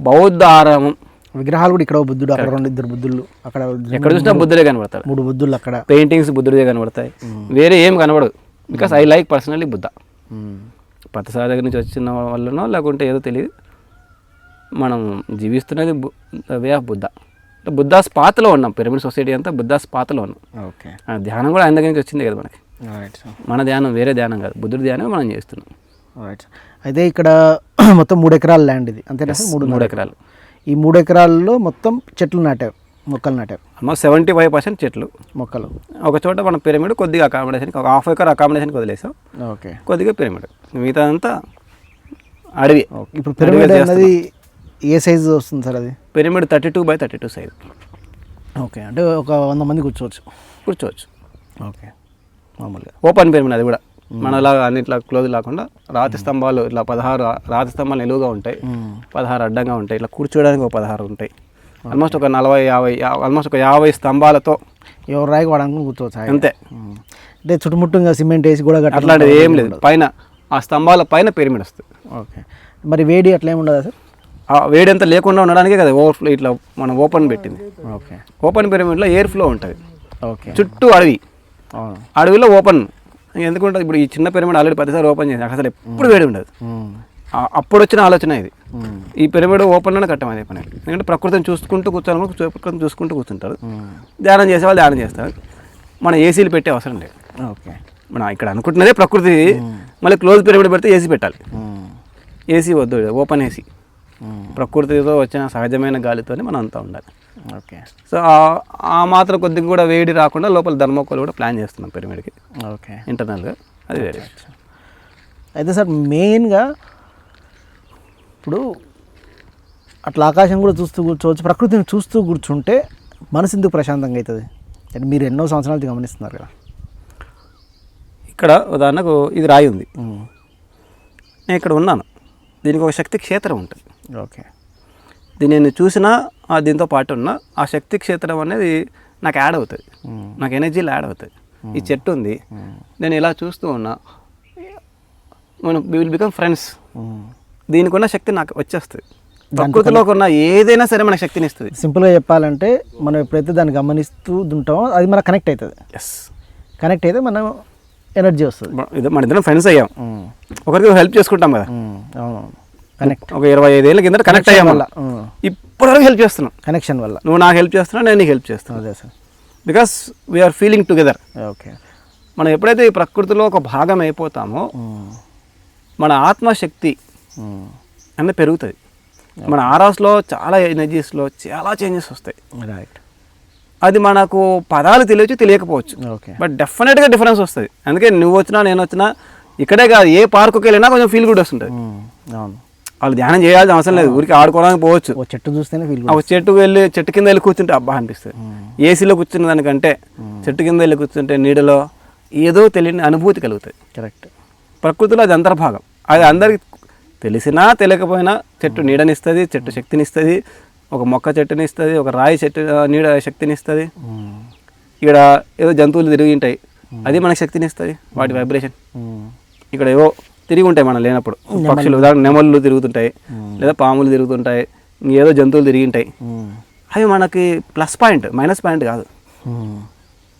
బౌద్ధ ఆరామం. విగ్రహాలు కూడా ఇక్కడ బుద్ధుడు, అక్కడ 2 బుద్ధులు, అక్కడ ఎక్కడ చూసినా బుద్ధుడే కనబడతాడు, 3 బుద్ధులు, అక్కడ పెయింటింగ్స్ బుద్ధుడే కనబడతాయి, వేరే ఏం కనబడదు. Because I like personally Buddha. పత్తసారి దగ్గర నుంచి వచ్చిన వల్లనో లేకుంటే ఏదో తెలియదు, మనం జీవిస్తున్నది వే ఆఫ్ బుద్ధ. బుద్ధాస్ పాత్లో ఉన్నాం, పిరమిడ్ సొసైటీ అంతా బుద్ధాస్ పాత్లో ఉన్నాం. ఓకే. ధ్యానం కూడా ఆయన దగ్గర నుంచి వచ్చింది కదా మనకి, మన ధ్యానం వేరే ధ్యానం కాదు, బుద్ధుడి ధ్యానం మనం చేస్తున్నాం. అయితే ఇక్కడ మొత్తం 3 ఎకరాల ల్యాండ్ ఇది, అంతేనా? 3 ఎకరాలు. ఈ 3 ఎకరాల్లో మొత్తం చెట్లు నాటారు, మొక్కలు నాటారు. ఆల్మోస్ట్ 75% చెట్లు, మొక్కలు. ఒక చోట మనం పిరమిడ్ కొద్దిగా అకామిడేషన్కి, ఒక 1/2 acre అకామిడేషన్కి వదిలేసాం. ఓకే. కొద్దిగా పిరమిడ్, మిగతా అంతా అడవి. ఇప్పుడు పిరమిడ్ అనేది ఏ సైజు వస్తుంది సార్? అది పిరమిడ్ 32x32 సైజు. ఓకే. అంటే ఒక 100 మంది కూర్చోవచ్చు. ఓకే. మామూలుగా ఓపెన్ పిరమిడ్, అది కూడా మనలాగా అన్నిట్లా క్లోజ్ లేకుండా రాతి స్తంభాలు ఇట్లా 16 రాతి స్తంభాలు నిలువుగా ఉంటాయి, 16 అడ్డంగా ఉంటాయి, ఇట్లా కూర్చోడానికి ఒక 16 ఉంటాయి. ఆల్మోస్ట్ ఒక 40-50 ఆల్మోస్ట్ ఒక 50 స్తంభాలతో ఎవరు రాయికి వాడడానికి కూర్చోవచ్చు అంతే. అంటే చుట్టుముట్టుగా సిమెంట్ వేసి కూడా అట్లాంటిది ఏం లేదు, పైన ఆ స్తంభాల పైన పిరమిడ్ వస్తుంది. ఓకే. మరి వేడి అట్లా ఏమి ఉండదా సార్? వేడి అంతా లేకుండా ఉండడానికే కదా ఓవర్ఫ్లో ఇట్లా మనం ఓపెన్ పెట్టింది. ఓకే. ఓపెన్ పిరమిడ్లో ఎయిర్ ఫ్లో ఉంటుంది. ఓకే. చుట్టూ అడవి, అడవిలో ఓపెన్. ఎందుకుంటుంది, ఇప్పుడు ఈ చిన్న పిరమిడ్ ఆల్రెడీ 10 సార్లు ఓపెన్ చేసి అసలు ఎప్పుడు వేడి ఉండదు. అప్పుడు వచ్చిన ఆలోచన ఇది. ఈ పిరమిడ్ ఓపెన్లోనే కట్టాం అదే పని. ఎందుకంటే ప్రకృతిని చూసుకుంటూ ప్రకృతిని చూసుకుంటూ కూర్చుంటారు. ధ్యానం చేసేవాళ్ళు ధ్యానం చేస్తారు, మన ఏసీలు పెట్టే అవసరం లేదు. ఓకే. మనం ఇక్కడ అనుకుంటున్నదే ప్రకృతి, మళ్ళీ క్లోజ్ పిరమిడ్ పెడితే ఏసీ పెట్టాలి. ఏసీ వద్దు, ఓపెన్ ఏసీ. ప్రకృతితో వచ్చిన సహజమైన గాలితోనే మనం అంతా ఉండాలి. ఓకే. సో ఆ మాత్రం కొద్దిగా కూడా వేడి రాకుండా లోపల ధర్మకోల్ కూడా ప్లాన్ చేస్తున్నాం పిరమిడ్కి. ఓకే. ఇంటర్నల్గా అది వేరే. అయితే సార్ మెయిన్గా ఇప్పుడు అట్లా ఆకాశం కూడా చూస్తూ కూర్చోవచ్చు, ప్రకృతిని చూస్తూ కూర్చుంటే మనసు ఎందుకు ప్రశాంతంగా అవుతుంది? అంటే మీరు ఎన్నో సంవత్సరాలు గమనిస్తున్నారు కదా. ఇక్కడ ఉదాహరణకు ఇది రాయి ఉంది, నేను ఇక్కడ ఉన్నాను, దీనికి ఒక శక్తి క్షేత్రం ఉంటుంది. ఓకే. దీన్ని నేను చూసినా దీంతో పాటు ఉన్నా ఆ శక్తి క్షేత్రం అనేది నాకు యాడ్ అవుతుంది, నాకు ఎనర్జీలు యాడ్ అవుతాయి. ఈ చెట్టు ఉంది, నేను ఇలా చూస్తూ ఉన్నా, మనం విల్ బికమ్ ఫ్రెండ్స్. దీనికి ఉన్న శక్తి నాకు వచ్చేస్తుంది. ప్రకృతిలోకి ఉన్న ఏదైనా సరే మనకు శక్తిని ఇస్తుంది. సింపుల్గా చెప్పాలంటే మనం ఎప్పుడైతే దాన్ని గమనిస్తూ ఉంటామో అది మనకు కనెక్ట్ అవుతుంది. ఎస్, కనెక్ట్ అయితే మనం ఎనర్జీ వస్తుంది. ఇది మన ఇద్దరం ఫ్రెండ్స్ అయ్యాం, ఒకరికి హెల్ప్ చేసుకుంటాం కదా. అవును, కనెక్ట్. ఒక 25 ఏళ్ళ కింద కనెక్ట్ అయ్యాం వల్ల ఇప్పటివరకు హెల్ప్ చేస్తున్నాం. కనెక్షన్ వల్ల నువ్వు నాకు హెల్ప్ చేస్తున్నావు, నేను నీకు హెల్ప్ చేస్తున్నాను. అదే sir, because we are feeling together. Okay. మనం ఎప్పుడైతే ఈ ప్రకృతిలో ఒక భాగం అయిపోతామో మన ఆత్మశక్తి అన్నీ పెరుగుతుంది. మన ఆరాస్లో చాలా ఎనర్జీస్లో చాలా చేంజెస్ వస్తాయి. రైట్. అది మనకు పదాలు తెలియకపోవచ్చు, ఓకే, బట్ డెఫినెట్గా డిఫరెన్స్ వస్తుంది. అందుకే నువ్వు వచ్చినా నేను వచ్చినా ఇక్కడే కాదు, ఏ పార్కుకి వెళ్ళినా కొంచెం ఫీల్ గుడ్ వస్తుంటుంది. అవును, వాళ్ళు ధ్యానం చేయాల్సిన అవసరం లేదు, ఊరికి ఆడుకోవడానికి పోవచ్చు. ఓ చెట్టు చూస్తేనే ఫీల్ ఆ చెట్టు కింద వెళ్ళి కూర్చుంటే అబ్బా అనిపిస్తుంది. ఏసీలో కూర్చున్న దానికంటే చెట్టు కింద వెళ్ళి కూర్చుంటే నీడలో ఏదో తెలియని అనుభూతి కలుగుతుంది. కరెక్ట్. ప్రకృతిలో అది అంతర్భాగం. అది అందరికి తెలిసినా తెలియకపోయినా చెట్టు నీడనిస్తుంది, చెట్టు శక్తినిస్తుంది, ఒక మొక్క చెట్టుని ఇస్తుంది, ఒక రాయి చెట్టు నీడ శక్తిని ఇస్తుంది. ఇక్కడ ఏదో జంతువులు తిరిగి ఉంటాయి, అది మనకు శక్తిని ఇస్తుంది, వాటి వైబ్రేషన్. ఇక్కడ ఏవో తిరిగి ఉంటాయి మనం లేనప్పుడు, పక్షులు ఉదాహరణ నెమళ్ళు తిరుగుతుంటాయి, లేదా పాములు తిరుగుతుంటాయి, ఇంకేదో జంతువులు తిరిగి ఉంటాయి. అవి మనకి ప్లస్ పాయింట్, మైనస్ పాయింట్ కాదు.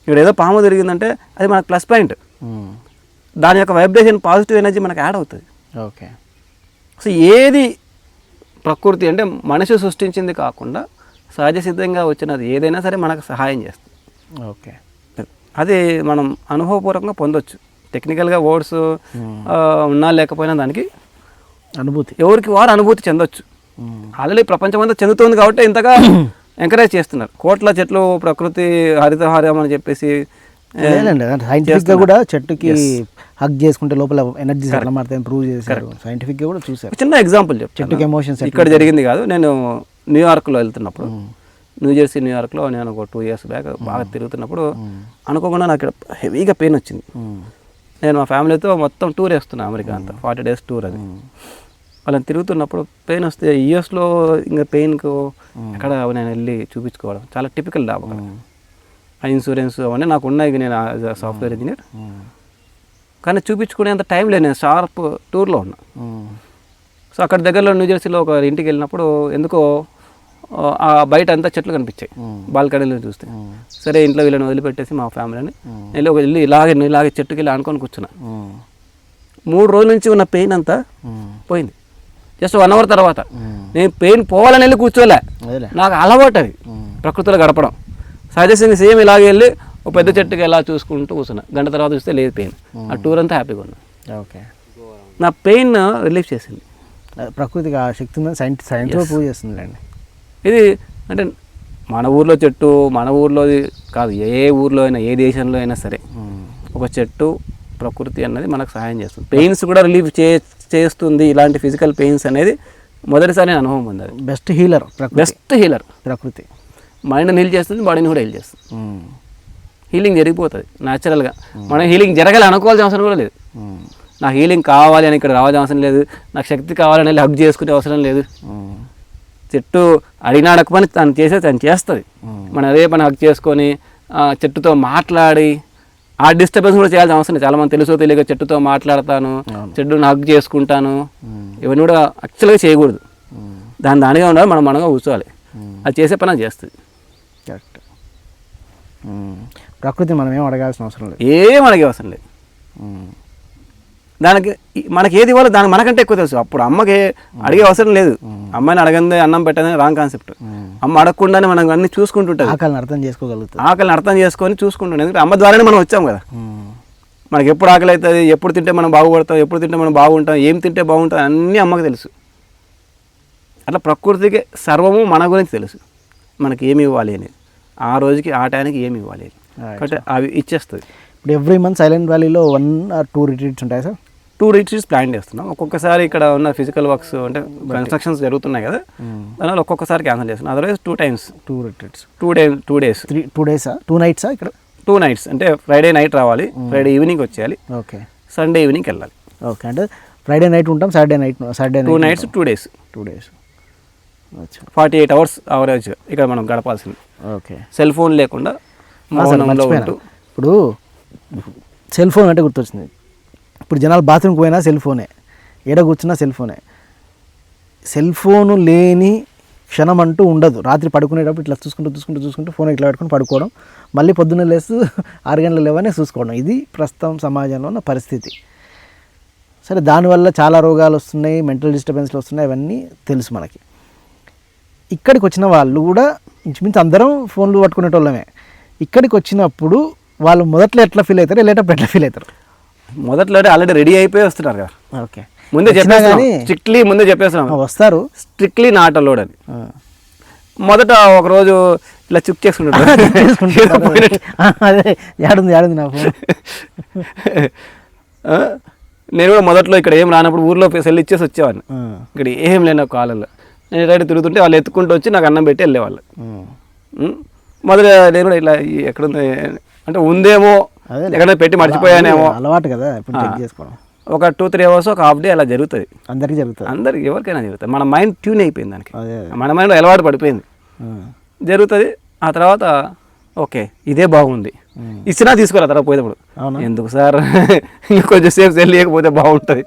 ఇక్కడ ఏదో పాము తిరిగిందంటే అది మనకు ప్లస్ పాయింట్. దాని యొక్క వైబ్రేషన్, పాజిటివ్ ఎనర్జీ మనకు యాడ్ అవుతుంది. ఓకే. సో ఏది ప్రకృతి అంటే మనిషి సృష్టించింది కాకుండా సహజ సిద్ధంగా వచ్చినది ఏదైనా సరే మనకు సహాయం చేస్తుంది. ఓకే. అది మనం అనుభవపూర్వకంగా పొందొచ్చు. టెక్నికల్గా వర్డ్స్ ఉన్నా లేకపోయినా దానికి అనుభూతి, ఎవరికి వారు అనుభూతి చెందొచ్చు. ఆల్రెడీ ప్రపంచం అంతా చెందుతుంది కాబట్టి ఇంతగా ఎంకరేజ్ చేస్తున్నారు. కోట్ల చెట్లు ప్రకృతి హరితహారం అని చెప్పేసి సైంటిఫిక్గా కూడా చెట్టుకి హగ్ చేసుకుంటే లోపల ఎనర్జీ ఎలా మారుతాయని ప్రూవ్ చేశారు. సైంటిఫిక్గా కూడా చూసారు. చిన్న ఎగ్జాంపుల్ చెప్తాను. చెట్టుకి ఎమోషన్స్ ఇక్కడ జరిగింది కాదు, నేను న్యూయార్క్లో వెళ్తున్నప్పుడు, న్యూజెర్సీ న్యూయార్క్లో నేను ఒక 2 years బ్యాక్ బాగా తిరుగుతున్నప్పుడు అనుకోకుండా నాకు ఇక్కడ హెవీగా పెయిన్ వచ్చింది. నేను మా ఫ్యామిలీతో మొత్తం టూర్ వేస్తున్నాను, అమెరికా అంతా 40 days టూర్. అది వాళ్ళని తిరుగుతున్నప్పుడు పెయిన్ వస్తే యూఎస్లో ఇంకా పెయిన్కు ఎక్కడ నేను వెళ్ళి చూపించుకోవడం చాలా టిపికల్ డాబ్. ఆ ఇన్సూరెన్స్ అవన్నీ నాకు ఉన్నాయి, నేను సాఫ్ట్వేర్ ఇంజనీర్. కానీ చూపించుకునేంత టైం లేదు, నేను షార్ప్ టూర్లో ఉన్నా. సో అక్కడ దగ్గరలో న్యూజెర్సీలో ఒక ఇంటికి వెళ్ళినప్పుడు ఎందుకో ఆ బయట అంతా చెట్లు కనిపించాయి బాల్కనీలో చూస్తే. సరే ఇంట్లో వీళ్ళని వదిలిపెట్టేసి మా ఫ్యామిలీని వెళ్ళి ఇలాగే చెట్టుకి వెళ్ళి ఆనుకొని కూర్చున్నా. 3 రోజుల నుంచి ఉన్న పెయిన్ అంతా పోయింది. జస్ట్ 1 hour తర్వాత నేను పెయిన్ పోవాలని వెళ్ళి కూర్చోలే, నాకు అలవాటు అది ప్రకృతిలో గడపడం. సహజంగా సేమ్ ఇలాగే వెళ్ళి ఒక పెద్ద చెట్టుకి ఎలా చూసుకుంటూ కూర్చున్నా. గంట తర్వాత చూస్తే లేదు పెయిన్. ఆ టూర్ అంతా హ్యాపీగా ఉన్నా. ఓకే. నా పెయిన్ రిలీఫ్ చేసింది. ప్రకృతికి ఆ శక్తి ఉందని సైన్స్ ప్రూవ్ చేస్తుందండి. ఇది అంటే మన ఊర్లో చెట్టు, మన ఊర్లోది కాదు, ఏ ఊర్లో అయినా ఏ దేశంలో అయినా సరే ఒక చెట్టు ప్రకృతి అన్నది మనకు సహాయం చేస్తుంది. పెయిన్స్ కూడా రిలీఫ్ చేస్తుంది. ఇలాంటి ఫిజికల్ పెయిన్స్ అనేది మొదటిసారి నేను అనుభవం పొందాను. బెస్ట్ హీలర్ ప్రకృతి. మైండ్ని హీల్ చేస్తుంది, బాడీని కూడా హీల్ చేస్తుంది. హీలింగ్ జరిగిపోతుంది న్యాచురల్గా. మనం హీలింగ్ జరగాలి అనుకోవాల్సిన అవసరం కూడా లేదు. నాకు హీలింగ్ కావాలి అని ఇక్కడ రావాల్సిన అవసరం లేదు, నాకు శక్తి కావాలని హగ్ చేసుకునే అవసరం లేదు. చెట్టు అడిగినా అడగపని తను చేస్తుంది. మనం అదే పని హగ్ చేసుకొని చెట్టుతో మాట్లాడి ఆ డిస్టర్బెన్స్ కూడా చేయాల్సిన అవసరం లేదు. చాలామంది తెలుసో తెలియక చెట్టుతో మాట్లాడతాను, చెట్టును హగ్ చేసుకుంటాను, ఇవన్నీ కూడా యాక్చువల్గా చేయకూడదు. దానిగా ఉండాలి, మనం మనగా కూర్చోవాలి. అది చేసే పని అది చేస్తుంది. కరెక్ట్. ప్రకృతి మనం ఏం అడగాల్సిన అవసరం లేదు, ఏం అడిగే అవసరం లేదు. దానికి మనకి ఏది ఇవ్వాలో దానికి మనకంటే ఎక్కువ తెలుసు. అప్పుడు అమ్మకి అడిగే అవసరం లేదు. అమ్మాయిని అడగందే అన్నం పెట్టదని రాంగ్ కాన్సెప్ట్. అమ్మ అడగకుండానే మనం అన్ని చూసుకుంటుంటుంది. ఆకలిని అర్థం చేసుకోగలుగుతాం, ఆకలిని అర్థం చేసుకొని చూసుకుంటుంది. ఎందుకంటే అమ్మ ద్వారానే మనం వచ్చాం కదా. మనకి ఎప్పుడు ఆకలి అవుతుంది, ఎప్పుడు తింటే మనం బాగుపడతాం, ఎప్పుడు తింటే మనం బాగుంటాం, ఏం తింటే బాగుంటాం అన్నీ అమ్మకి తెలుసు. అట్లా ప్రకృతికి సర్వము మన గురించి తెలుసు. మనకి ఏమి ఇవ్వాలి అనేది, ఆ రోజుకి ఆ టైంకి ఏమి ఇవ్వాలి అని, కాబట్టి అవి ఇచ్చేస్తుంది. ఇప్పుడు ఎవ్రీ మంత్ సైలెంట్ వ్యాలీలో 1 or 2 రిట్రీట్స్ ఉంటాయి సార్. 2 retreats ప్లాన్ చేస్తున్నాం. ఒక్కొక్కసారి ఇక్కడ ఉన్న ఫిజికల్ వర్క్స్ అంటే కన్స్ట్రక్షన్స్ జరుగుతున్నాయి కదా, దానివల్ల ఒక్కొక్కసారి క్యాన్సిల్ చేస్తున్నాం. Otherwise 2 times 2 retreats 2 days 2 days 2 nights ఇక్కడ 2 nights అంటే ఫ్రైడే నైట్ రావాలి, ఫ్రైడే ఈవినింగ్ వచ్చేయాలి, ఓకే, సండే ఈవినింగ్ వెళ్ళాలి. ఓకే. అంటే ఫ్రైడే నైట్ ఉంటాం, సాటర్డే 2 nights 2 days 2 days. అచ్చా 48 hours అవరేజ్ ఇక్కడ మనం గడపాల్సింది. ఓకే. సెల్ ఫోన్ లేకుండా సరే, మౌనంలో మర్చిపోయాను. ఉంటూ. ఇప్పుడు సెల్ ఫోన్ అంటే గుర్తొచ్చింది. ఇప్పుడు జనాలు బాత్రూమ్కి పోయినా సెల్ ఫోనే, ఏడ కూర్చున్నా సెల్ ఫోనే. సెల్ ఫోను లేని క్షణం అంటూ ఉండదు. రాత్రి పడుకునేటప్పుడు ఇట్లా చూసుకుంటూ ఫోన్ ఇట్లా పెట్టుకుని పడుకోవడం, మళ్ళీ పొద్దున్న లేస్తూ 6 గంటల లేవనే చూసుకోవడం. ఇది ప్రస్తుతం సమాజంలో ఉన్న పరిస్థితి. సరే, దానివల్ల చాలా రోగాలు వస్తున్నాయి, మెంటల్ డిస్టర్బెన్స్లు వస్తున్నాయి, అవన్నీ తెలుసు మనకి. ఇక్కడికి వచ్చిన వాళ్ళు కూడా ఇంచుమించు అందరం ఫోన్లు పట్టుకునేటోళ్ళమే. ఇక్కడికి వచ్చినప్పుడు వాళ్ళు మొదట్లో ఎట్లా ఫీల్ అవుతారు, వెళ్ళేటప్పుడు ఎట్లా ఫీల్ అవుతారు? మొదట్లో ఆల్రెడీ రెడీ అయిపోయి వస్తున్నారు కదా. ఓకే. ముందే చెప్పేస్తున్నాం, కానీ స్ట్రిక్ట్లీ ముందే చెప్పేస్తున్నాం వస్తారు, స్ట్రిక్ట్లీ నాట్ అలౌడ్ అని. మొదట ఒకరోజు ఇలా చెక్ చేసుకుంటారు. అదే ఏడుంది నా ఫోన్. నేను కూడా మొదట్లో ఇక్కడ ఏం రానప్పుడు ఊర్లో సెల్ ఇచ్చేసి వచ్చేవాడిని. ఇక్కడ ఏం లేని కాలంలో నేను రైట్ తిరుగుతుంటే వాళ్ళు ఎత్తుకుంటూ వచ్చి నాకు అన్నం పెట్టి వెళ్ళేవాళ్ళు. మొదట నేను కూడా ఇట్లా ఎక్కడుంది అంటే ఉందేమో, ఎక్కడ పెట్టి మర్చిపోయానేమో, అలవాటు కదా ఇప్పుడు చెక్ చేసుకోవడం. ఒక 2-3 hours ఒక హాఫ్ డే అలా జరుగుతుంది. అందరికి ఎవరికైనా జరుగుతుంది. మన మైండ్ ట్యూన్ అయిపోయింది దానికి, మన మైండ్ అలవాటు పడిపోయింది, జరుగుతుంది. ఆ తర్వాత ఓకే ఇదే బాగుంది, ఇచ్చినా తీసుకోరా తర్వాత పోయేటప్పుడు ఎందుకు సార్ ఇంకొంచెం సేపు సెల్ లేకపోతే బాగుంటుంది.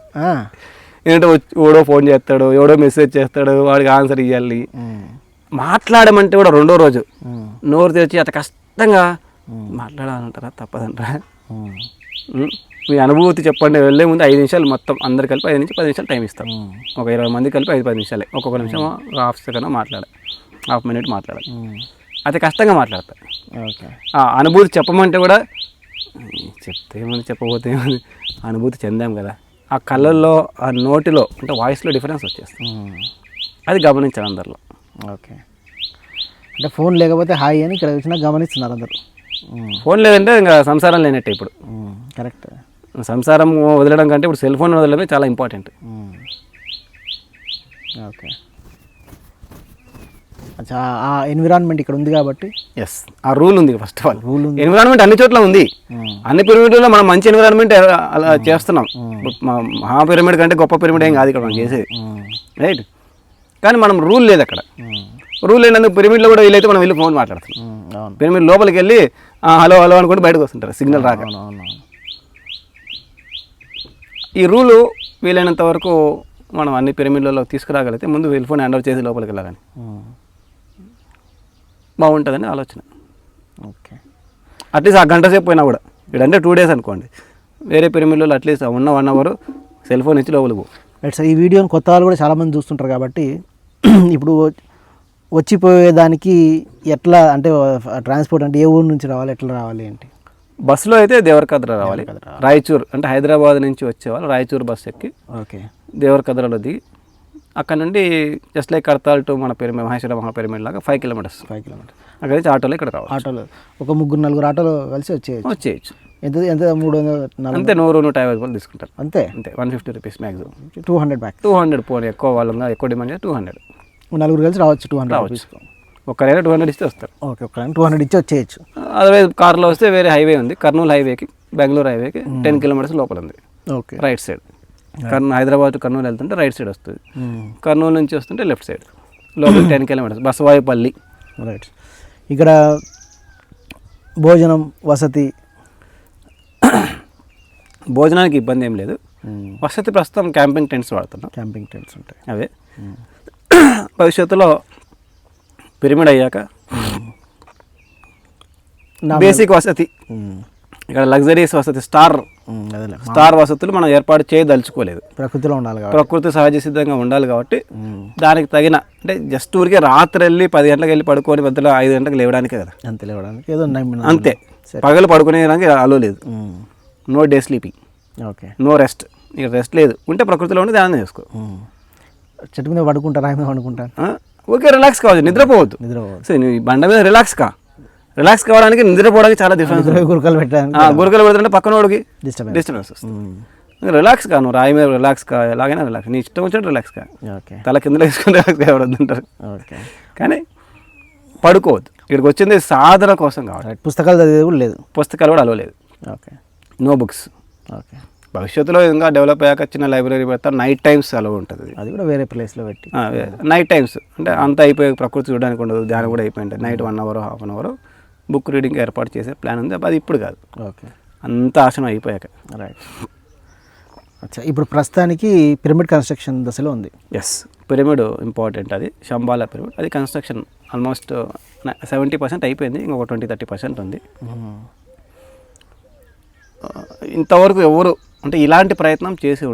ఏంటంటే ఎవడో ఫోన్ చేస్తాడు, ఎవడో మెసేజ్ చేస్తాడు, వాడికి ఆన్సర్ ఇవ్వాలి. మాట్లాడమంటే కూడా 2వ రోజు నోరు తెచ్చి అత కష్టంగా మాట్లాడాలంటారా, తప్పదంటారా? మీ అనుభూతి చెప్పండి. వెళ్ళే ముందు 5 నిమిషాలు మొత్తం అందరు కలిపి 5 నుంచి 10 నిమిషాలు టైం ఇస్తాం. ఒక 20 మంది కలిపి 5-10 నిమిషాలే, ఒక్కొక్క నిమిషం హాఫ్ సెకండ్ మాట్లాడాలి, హాఫ్ మినిట్ మాట్లాడాలి. అతి కష్టంగా మాట్లాడతారు. అనుభూతి చెప్పమంటే కూడా చెప్తే ఏమని చెప్పబోతే ఏమని అనుభూతి చెందాం కదా. ఆ కళ్ళల్లో ఆ నోటిలో అంటే వాయిస్లో డిఫరెన్స్ వచ్చేస్తుంది. అది గమనించాలి అందరిలో. ఓకే. అంటే ఫోన్ లేకపోతే హాయ్ అని ఇక్కడ వచ్చినా గమనిస్తున్నారు అందరు. ఫోన్ లేదంటే ఇంకా సంసారం లేనట్టే. ఇప్పుడు కరెక్ట్. సంసారం వదలడం కంటే ఇప్పుడు సెల్ ఫోన్ వదలడమే చాలా ఇంపార్టెంట్. ఓకే. అచ్చా, ఆ ఎన్విరాన్మెంట్ ఇక్కడ ఉంది కాబట్టి ఎస్, ఆ రూల్ ఉంది. ఫస్ట్ ఆఫ్ ఆల్ రూల్ ఉంది. ఎన్విరాన్మెంట్ అన్ని చోట్ల ఉంది. అన్ని పిరమిడ్లో మనం మంచి ఎన్విరాన్మెంట్ అలా చేస్తున్నాం. మహా పిరమిడ్ కంటే గొప్ప పిరమిడ్ ఏం కాదు ఇక్కడ మనం చేసేది, రైట్? కానీ మనం రూల్ లేదు అక్కడ. రూల్ లేనందుకు పిరమిడ్లో కూడా వీలైతే మనం వెళ్ళి ఫోన్ మాట్లాడుతున్నాం. పిరమిడ్ లోపలికి వెళ్ళి హలో హలో అనుకుంటే బయటకు వస్తుంటారు సిగ్నల్ రాక. ఈ రూలు వీలైనంత వరకు మనం అన్ని పిరమిడ్లలో తీసుకురాగలిగితే ముందు వీళ్ళ ఫోన్ హ్యాండ్ ఓవర్ చేసి లోపలికి వెళ్ళాలని బాగుంటుందని ఆలోచన. ఓకే. అట్లీస్ట్ ఆ గంట సేపు పోయినా కూడా, ఇక్కడంటే 2 days అనుకోండి, వేరే పిరమిడ్లో అట్లీస్ట్ ఉన్న 1 hour సెల్ ఫోన్ ఇచ్చి లోపలికి పో. Right sir. ఈ వీడియోని కొత్త వాళ్ళు కూడా చాలామంది చూస్తుంటారు కాబట్టి ఇప్పుడు వచ్చిపోయేదానికి ఎట్లా అంటే ట్రాన్స్పోర్ట్ అంటే ఏ ఊరు నుంచి రావాలి, ఎట్లా రావాలి ఏంటి? బస్సులో అయితే దేవరకద్ర రావాలి. రాయచూర్ అంటే హైదరాబాద్ నుంచి వచ్చేవాళ్ళు రాయచూర్ బస్సు ఎక్కి ఓకే దేవరకద్రలో దిగి అక్కడ నుండి జస్ట్ లైక్ కడతాల్ టు మన పిరమిడ్ మహేశ్వర మహాపిరమిడ్ లాగా 5 kilometers. అక్కడ నుంచి ఆటోలో ఇక్కడ రావాలి. ఆటోలో ఒక 3-4 ఆటోలో కలిసి వచ్చేయచ్చు. ఎంత 300 అంతే, 100-150 రూపాయలు తీసుకుంటారు. అంతే 150 rupees మ్యాక్సిమం. 200 బ్యాక్. 200 పోనీ ఎక్కువ వాళ్ళంగా ఎక్కువ డిమాండ్ చేస్తే 200. 4 కలిసి రావచ్చు. 200 రావచ్చు. ఒక్కరైనా 200 ఇస్తే వస్తారు. ఓకే, ఒక్కరైనా 200 ఇచ్చి వచ్చేయచ్చు. అదే కార్లో వస్తే వేరే హైవే ఉంది, కర్నూలు హైవేకి, బెంగళూరు హైవేకి 10 kilometers లోపల ఉంది. Okay. Right side Hyderabad to Kurnool వెళ్తుంటే రైట్ సైడ్ వస్తుంది. కర్నూలు నుంచి వస్తుంటే లెఫ్ట్ సైడ్ లోపల 10 kilometers బసవాయిపల్లి. రైట్. ఇక్కడ భోజనం వసతి భోజనానికి ఇబ్బంది ఏం లేదు. వసతి ప్రస్తుతం క్యాంపింగ్ టెంట్స్ వాడుతున్నాం. క్యాంపింగ్ టెంట్స్ ఉంటాయి అవే. భవిష్యత్తులో పిరమిడ్ అయ్యాక బేసిక్ వసతి, ఇక్కడ లగ్జరీస్ వసతి, స్టార్ వసతులు మనం ఏర్పాటు చేయదలుచుకోలేదు. ప్రకృతిలో ఉండాలి, ప్రకృతి సహజ సిద్ధంగా ఉండాలి కాబట్టి దానికి తగిన అంటే జస్ట్ ఊరికే రాత్రి వెళ్ళి 10 గంటలకు వెళ్ళి పడుకొని మధ్యలో 5 గంటలకు లేవడానికే కదా. అంతే, లేవడానికి ఏదో అంతే. పగలు పడుకునేదానికి అలో లేదు. No day sleeping. Okay. No rest. ఇక రెస్ట్ లేదు. ఉంటే ప్రకృతిలో ఉండి ధ్యానం చేసుకో. చెట్టు మీద పడుకుంటారు, రాయి మీద పడుకుంటారు. ఓకే, రిలాక్స్ కావచ్చు, నిద్రపోవద్దు. సో నువ్వు బండ మీద రిలాక్స్ రిలాక్స్ కావడానికి నిద్రపోవడానికి చాలా డిఫరెన్స్. గురకలు పెట్టాను, గురకలు పెడుతుంటే పక్కన వాడికి డిస్టర్బెన్స్ వస్తుంది. రిలాక్స్ కా, నువ్వు రాయి మీద రిలాక్స్ కా, ఎలాగైనా రిలాక్స్, నీ ఇష్టం వచ్చినట్టు రిలాక్స్ కా. తల కిందలో వేసుకుని రిలాక్స్ కావద్దంటారు. కానీ పడుకోవద్దు. ఇక్కడికి వచ్చింది సాధన కోసం కావాలి. పుస్తకాలు చదివేది కూడా లేదు. పుస్తకాలు కూడా అలవలేదు. ఓకే. No books. ఓకే. భవిష్యత్తులో ఇంకా డెవలప్ అయ్యాక చిన్న లైబ్రరీ పెడతారు, నైట్ టైమ్స్ అలా ఉంటుంది. అది కూడా వేరే ప్లేస్లో పెట్టి నైట్ టైమ్స్ అంటే అంత అయిపోయి ప్రకృతి చూడడానికి ఉండదు, ధ్యానం కూడా అయిపోయింది. Night 1 hour, ½ an hour book reading ఏర్పాటు చేసే ప్లాన్ ఉంది. అది ఇప్పుడు కాదు, ఓకే, అంత ఆసనం అయిపోయాక. రైట్. అచ్చా, ఇప్పుడు ప్రస్తుతానికి పిరమిడ్ కన్స్ట్రక్షన్ దశలో ఉంది. Yes, pyramid important. అది శంబాలా పిరమిడ్, అది కన్స్ట్రక్షన్ ఆల్మోస్ట్ 70% అయిపోయింది, ఇంకొక 20-30% ఉంది. ఇంతవరకు ఎవరు అంటే ఇలాంటి ప్రయత్నం చేసి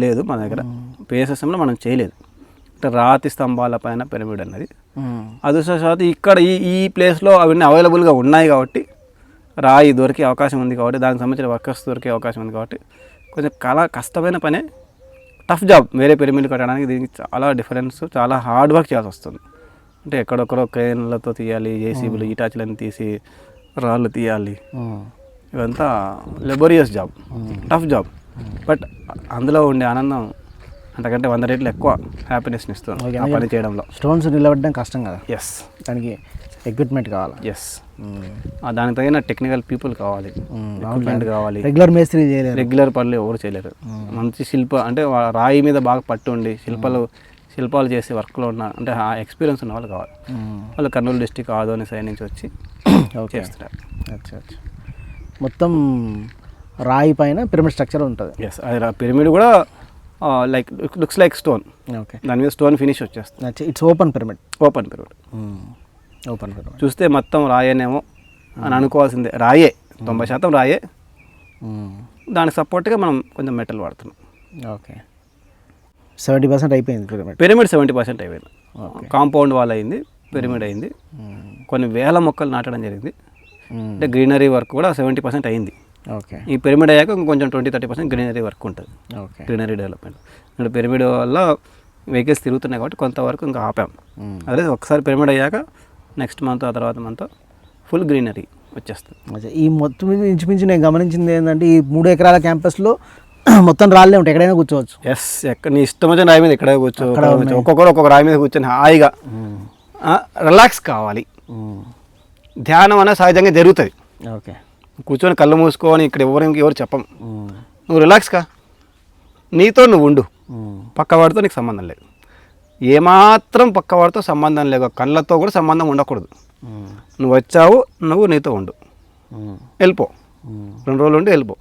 లేదు మన దగ్గర. పిఎస్ఎస్ఎంలో మనం చేయలేదు. అంటే రాతి స్తంభాల పైన పిరమిడ్ అన్నది అదృష్టవశాత్తు ఇక్కడ ఈ ప్లేస్లో అవన్నీ అవైలబుల్గా ఉన్నాయి కాబట్టి, రాయి దొరికే అవకాశం ఉంది కాబట్టి, దానికి సంబంధించిన వర్కర్స్ దొరికే అవకాశం ఉంది కాబట్టి, కొంచెం కష్టమైన పనే, టఫ్ జాబ్. వేరే పిరమిడ్ కట్టడానికి దీనికి చాలా డిఫరెన్స్, చాలా హార్డ్ వర్క్ చేయాల్సి వస్తుంది. అంటే ఎక్కడొక్కడో క్రేన్లతో తీయాలి, జేసీబీలు ఈటాచులను తీసి రాళ్ళు తీయాలి, ఇవంతా లెబోరియస్ జాబ్, టఫ్ జాబ్. బట్ అందులో ఉండే ఆనందం అంతకంటే 100 రెట్లు ఎక్కువ హ్యాపీనెస్ని ఇస్తుంది ఆ పని చేయడంలో. స్టోన్స్ నిలబడడం కష్టం కదా. ఎస్, దానికి ఎక్విప్మెంట్ కావాలి. ఎస్, దానికి తగిన టెక్నికల్ పీపుల్ కావాలి, ఎక్విప్మెంట్ కావాలి. రెగ్యులర్ మేస్త్రి చేయలేరు, రెగ్యులర్ పనులు ఎవరు చేయలేరు. మంచి అంటే రాయి మీద బాగా పట్టు ఉండి శిల్పాలు చేసే వర్క్లో ఉన్న అంటే ఆ ఎక్స్పీరియన్స్ ఉన్న వాళ్ళు కావాలి. వాళ్ళు కర్నూలు డిస్టిక్ ఆదోని సైడ్ నుంచి వచ్చి చేస్తున్నారు. అచ్చా, మొత్తం రాయి పైన పిరమిడ్ స్ట్రక్చర్ ఉంటుంది. ఎస్, అది పిరమిడ్ కూడా like looks like stone. Okay, దాని మీద స్టోన్ ఫినిష్ వచ్చేస్తుంది. It's open pyramid. Open pyramid చూస్తే మొత్తం రాయేనేమో అని అనుకోవాల్సిందే. రాయే 90% రాయే, దానికి సపోర్ట్గా మనం కొంచెం మెటల్ వాడుతున్నాం. ఓకే, 70% అయిపోయింది పిరమిడ్. 70% అయిపోయింది. కాంపౌండ్ వాల్ అయింది, పిరమిడ్ అయింది, కొన్ని వేల మొక్కలు నాటడం జరిగింది. అంటే గ్రీనరీ వర్క్ కూడా 70% అయింది. ఓకే, ఈ పిరమిడ్ అయ్యాక కొంచెం 20-30% గ్రీనరీ వర్క్ ఉంటుంది. Okay, greenery development. అంటే పిరమిడ్ వల్ల వెహికల్స్ తిరుగుతున్నాయి కాబట్టి కొంతవరకు ఇంకా ఆపాం. అదే ఒకసారి పిరమిడ్ అయ్యాక నెక్స్ట్ మంత్ ఆ తర్వాత మంత్ ఫుల్ గ్రీనరీ వచ్చేస్తుంది. ఈ మొత్తం మీద ఇంచుమించు నేను గమనించింది ఏంటంటే ఈ 3 ఎకరాల క్యాంపస్లో మొత్తం రాళ్ళే ఉంటాయి, ఎక్కడైనా కూర్చోవచ్చు. ఎస్, నీ ఇష్టం వచ్చిన రాయి మీద ఎక్కడే ఒక్కొక్కరు ఒక్కొక్క రాయి మీద కూర్చొని హాయిగా రిలాక్స్ కావాలి. ధ్యానం అనేది సహజంగా జరుగుతుంది. ఓకే, కూర్చొని కళ్ళు మూసుకొని ఇక్కడ ఎవరు చెప్పం. నువ్వు రిలాక్స్గా నీతో నువ్వు ఉండు, పక్కవాడితో నీకు సంబంధం లేదు. ఏమాత్రం పక్కవాడితో సంబంధం లేదు, కళ్ళతో కూడా సంబంధం ఉండకూడదు. నువ్వు వచ్చావు, నువ్వు నీతో ఉండు, వెళ్ళిపో. 2 రోజులు ఉండి వెళ్ళిపో.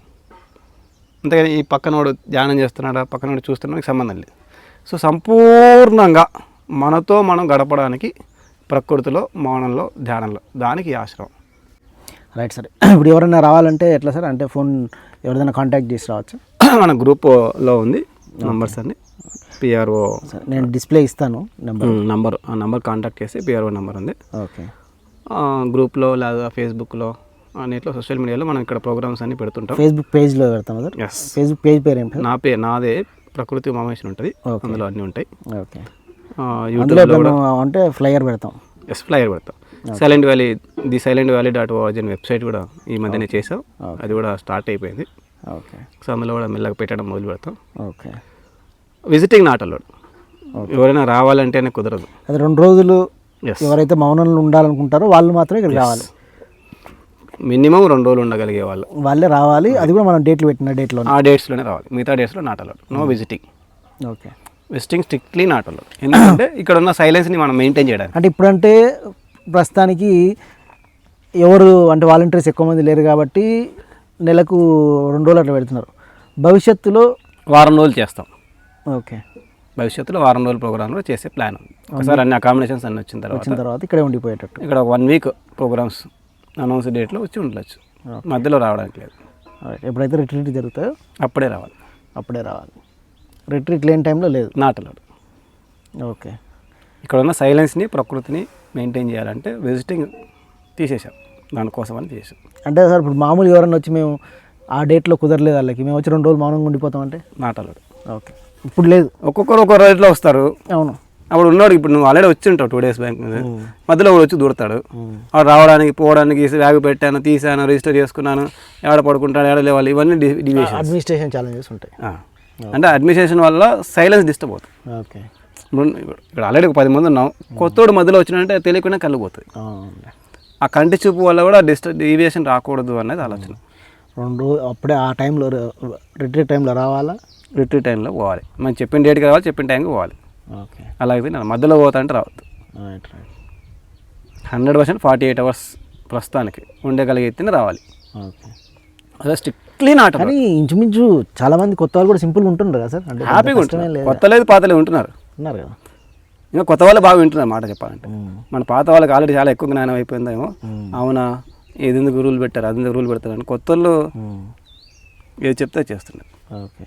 అంతేగాని ఈ పక్కనోడు ధ్యానం చేస్తున్నాడా, పక్కనోడు చూస్తున్నాడు, నీకు సంబంధం లేదు. సో సంపూర్ణంగా మనతో మనం గడపడానికి ప్రకృతిలో, మౌనంలో, ధ్యానంలో, దానికి ఈ ఆశ్రమం. Right sir. ఇప్పుడు ఎవరైనా రావాలంటే ఎట్లా సార్? అంటే ఫోన్ ఎవరిదైనా కాంటాక్ట్ చేసి రావచ్చు? మన గ్రూప్లో ఉంది నంబర్స్ అన్ని. పిఆర్ఓ నేను డిస్ప్లే ఇస్తాను నంబర్ కాంటాక్ట్ చేసి పిఆర్ఓ నెంబర్ ఉంది. ఓకే, గ్రూప్లో లేదా ఫేస్బుక్లో అన్నిట్లో సోషల్ మీడియాలో మనం ఇక్కడ ప్రోగ్రామ్స్ అన్ని పెడుతుంటాం. ఫేస్బుక్ పేజ్లో పెడతాం సార్. ఎస్, ఫేస్బుక్ పేజ్ పేరు ఏంటి? నాదే ప్రకృతి ఉమామేశ్వర్ ఉంటుంది, అందులో అన్నీ ఉంటాయి. ఓకే, యూట్యూబ్లో అంటే ఫ్లైయర్ పెడతాం. ఎస్, ఫ్లైయర్ పెడతాం. సైలెంట్ వ్యాలీ silentValley.org అనే వెబ్సైట్ కూడా ఈ మధ్యనే చేసాం, అది కూడా స్టార్ట్ అయిపోయింది. ఓకే, సో అందులో కూడా మెల్లగా పెట్టడం మొదలు పెడతాం. Okay, visiting not allowed. ఎవరైనా రావాలంటేనే కుదరదు. అది 2 రోజులు ఎవరైతే మౌనంలో ఉండాలనుకుంటారో వాళ్ళు మాత్రమే ఇక్కడ రావాలి. మినిమం 2 రోజులు ఉండగలిగే వాళ్ళే రావాలి. అది కూడా మనం డేట్లు పెట్టిన డేట్లో, ఆ డేట్స్లోనే రావాలి. మిగతా డేట్స్లో not allowed. No visiting. Okay, visiting strictly not allowed. ఎందుకంటే ఇక్కడ ఉన్న సైలెన్స్ని మనం మెయింటైన్ చేయడానికి. అంటే ఇప్పుడంటే ప్రస్తుతానికి ఎవరు అంటే వాలంటీర్స్ ఎక్కువ మంది లేరు కాబట్టి నెలకు 2 రోజులు అట్లా పెడుతున్నారు. భవిష్యత్తులో వారం రోజులు చేస్తాం. ఓకే, భవిష్యత్తులో వారం రోజుల ప్రోగ్రాంలో చేసే ప్లాన్. ఒకసారి అన్ని అకామిడేషన్స్ అన్నీ వచ్చిన తర్వాత ఇక్కడే ఉండిపోయేటట్టు ఇక్కడ 1 వీక్ ప్రోగ్రామ్స్ అనౌన్స్ డేట్లో వచ్చి ఉండొచ్చు, మధ్యలో రావడానికి లేదు. ఎప్పుడైతే రిట్రీట్ జరుగుతాయో అప్పుడే రావాలి. రిట్రీట్ లేని టైంలో లేదు, నాట్ అలౌడ్. ఓకే, ఇక్కడ ఉన్న సైలెన్స్ని, ప్రకృతిని మెయింటైన్ చేయాలంటే విజిటింగ్ తీసేసాం, దానికోసం అని తీసేసాం. అంటే సార్ ఇప్పుడు మామూలు ఎవరైనా వచ్చి మేము ఆ డేట్లో కుదరలేదు వాళ్ళకి, మేము వచ్చి 2 రోజులు మౌనంగా ఉండిపోతామంటే నాట్ అలౌడ్. ఓకే, ఇప్పుడు లేదు. ఒక్కొక్కరు ఒక్కొక్క రోజులో వస్తారు. అవును, అప్పుడు ఉన్నాడు. ఇప్పుడు నువ్వు ఆల్రెడీ వచ్చి ఉంటావు 2 days బ్యాంక్ మీద, మధ్యలో కూడా వచ్చి దూరతాడు. వాడు రావడానికి పోవడానికి బ్యాగ్ పెట్టాను, తీసాను, రిజిస్టర్ చేసుకున్నాను, ఎక్కడ పడుకుంటాడు, ఎక్కడ లేవాలి, ఇవన్నీ డివియేషన్, అడ్మినిస్ట్రేషన్ ఛాలెంజెస్ ఉంటాయి. అంటే అడ్మినిస్ట్రేషన్ వల్ల సైలెన్స్ డిస్టర్బ్ అవుతుంది. ఓకే, ఇక్కడ ఆల్రెడీ ఒక 10 మంది ఉన్నాం, కొత్తోడు మధ్యలో వచ్చినంటే తెలియకుండా కళ్ళు పోతుంది. ఆ కంటి చూపు వల్ల కూడా డివియేషన్ రాకూడదు అనేది ఆలోచన. అప్పుడే ఆ టైంలో రిట్రీట్ టైంలో రావాలా? రిట్రీట్ టైంలో పోవాలి, మనం చెప్పిన డేట్కి రావాలి, చెప్పిన టైంకి పోవాలి. ఓకే. అలాగే నేను మధ్యలో పోతా అంటే రావద్దు. Right right. 100% 48 అవర్స్ ప్రస్తుతానికి ఉండగలిగితేనే రావాలి. ఓకే. అదే స్ట్రిక్ట్లీ నాట్. కానీ ఇంచుమించు చాలామంది కొత్త వాళ్ళు కూడా సింపుల్గా ఉంటుండ్రు కదా సార్, అంటే హ్యాపీగా ఉంటున్నారు. కొత్త లేదు పాతలే ఉంటున్నారు. ఉన్నారు కదా. ఇంకా కొత్త వాళ్ళు బాగా వింటున్నారు మాట చెప్పాలంటే. మన పాత వాళ్ళకి ఆల్రెడీ చాలా ఎక్కువ జ్ఞానం అయిపోయిందేమో. అవునా, ఏది ఎందుకు రూల్ పెట్టారు, అది ఎందుకు రూల్ పెడతారు అని కొత్త వాళ్ళు ఏది చెప్తే చేస్తున్నారు. ఓకే.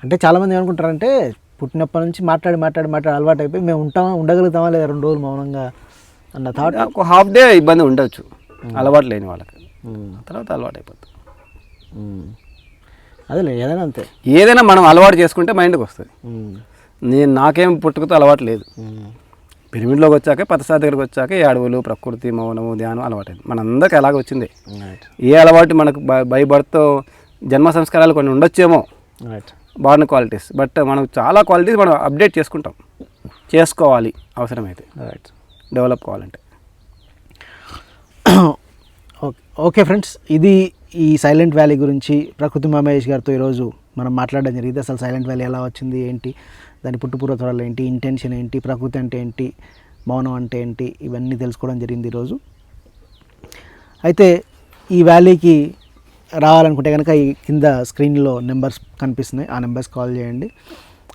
అంటే చాలామంది ఏమనుకుంటారంటే పుట్టినప్పటి నుంచి మాట్లాడి అలవాటు అయిపోయి మేము ఉండగలుగుతామా లేదా 2 రోజులు మౌనంగా అన్న థాట్. ఒక హాఫ్ డే ఇబ్బంది ఉండొచ్చు అలవాటు లేని వాళ్ళకి, తర్వాత అలవాటు అయిపోతుంది. అదేలే, ఏదైనా అంతే. ఏదైనా మనం అలవాటు చేసుకుంటే మైండ్కి వస్తుంది. నాకేం పుట్టుకతో అలవాటు లేదు. పిరమిడ్లోకి వచ్చాక పతసారి దగ్గరికి వచ్చాక ఈ అడవులు, ప్రకృతి, మౌనము, ధ్యానం అలవాటైంది. మనందరికీ అలాగే వచ్చింది. ఏ అలవాటు మనకు బై బర్త్తో జన్మ సంస్కారాలు కొన్ని ఉండొచ్చేమో, బార్న్ క్వాలిటీస్, బట్ మనం చాలా క్వాలిటీస్ మనం అప్డేట్ చేసుకోవాలి అవసరమైతే, డెవలప్ కావాలంటే. ఓకే ఫ్రెండ్స్, ఇది ఈ సైలెంట్ వ్యాలీ గురించి ప్రకృతి మహేష్ గారితో ఈరోజు మనం మాట్లాడడం జరిగింది. అసలు సైలెంట్ వ్యాలీ ఎలా వచ్చింది, ఏంటి దాని పుట్టుపూర్వతరాలు ఏంటి, ఇంటెన్షన్ ఏంటి, ప్రకృతి అంటే ఏంటి, మౌనం అంటే ఏంటి, ఇవన్నీ తెలుసుకోవడం జరిగింది ఈరోజు. అయితే ఈ వ్యాలీకి రావాలనుకుంటే కనుక ఈ కింద స్క్రీన్లో నెంబర్స్ కనిపిస్తున్నాయి, ఆ నెంబర్స్ కాల్ చేయండి.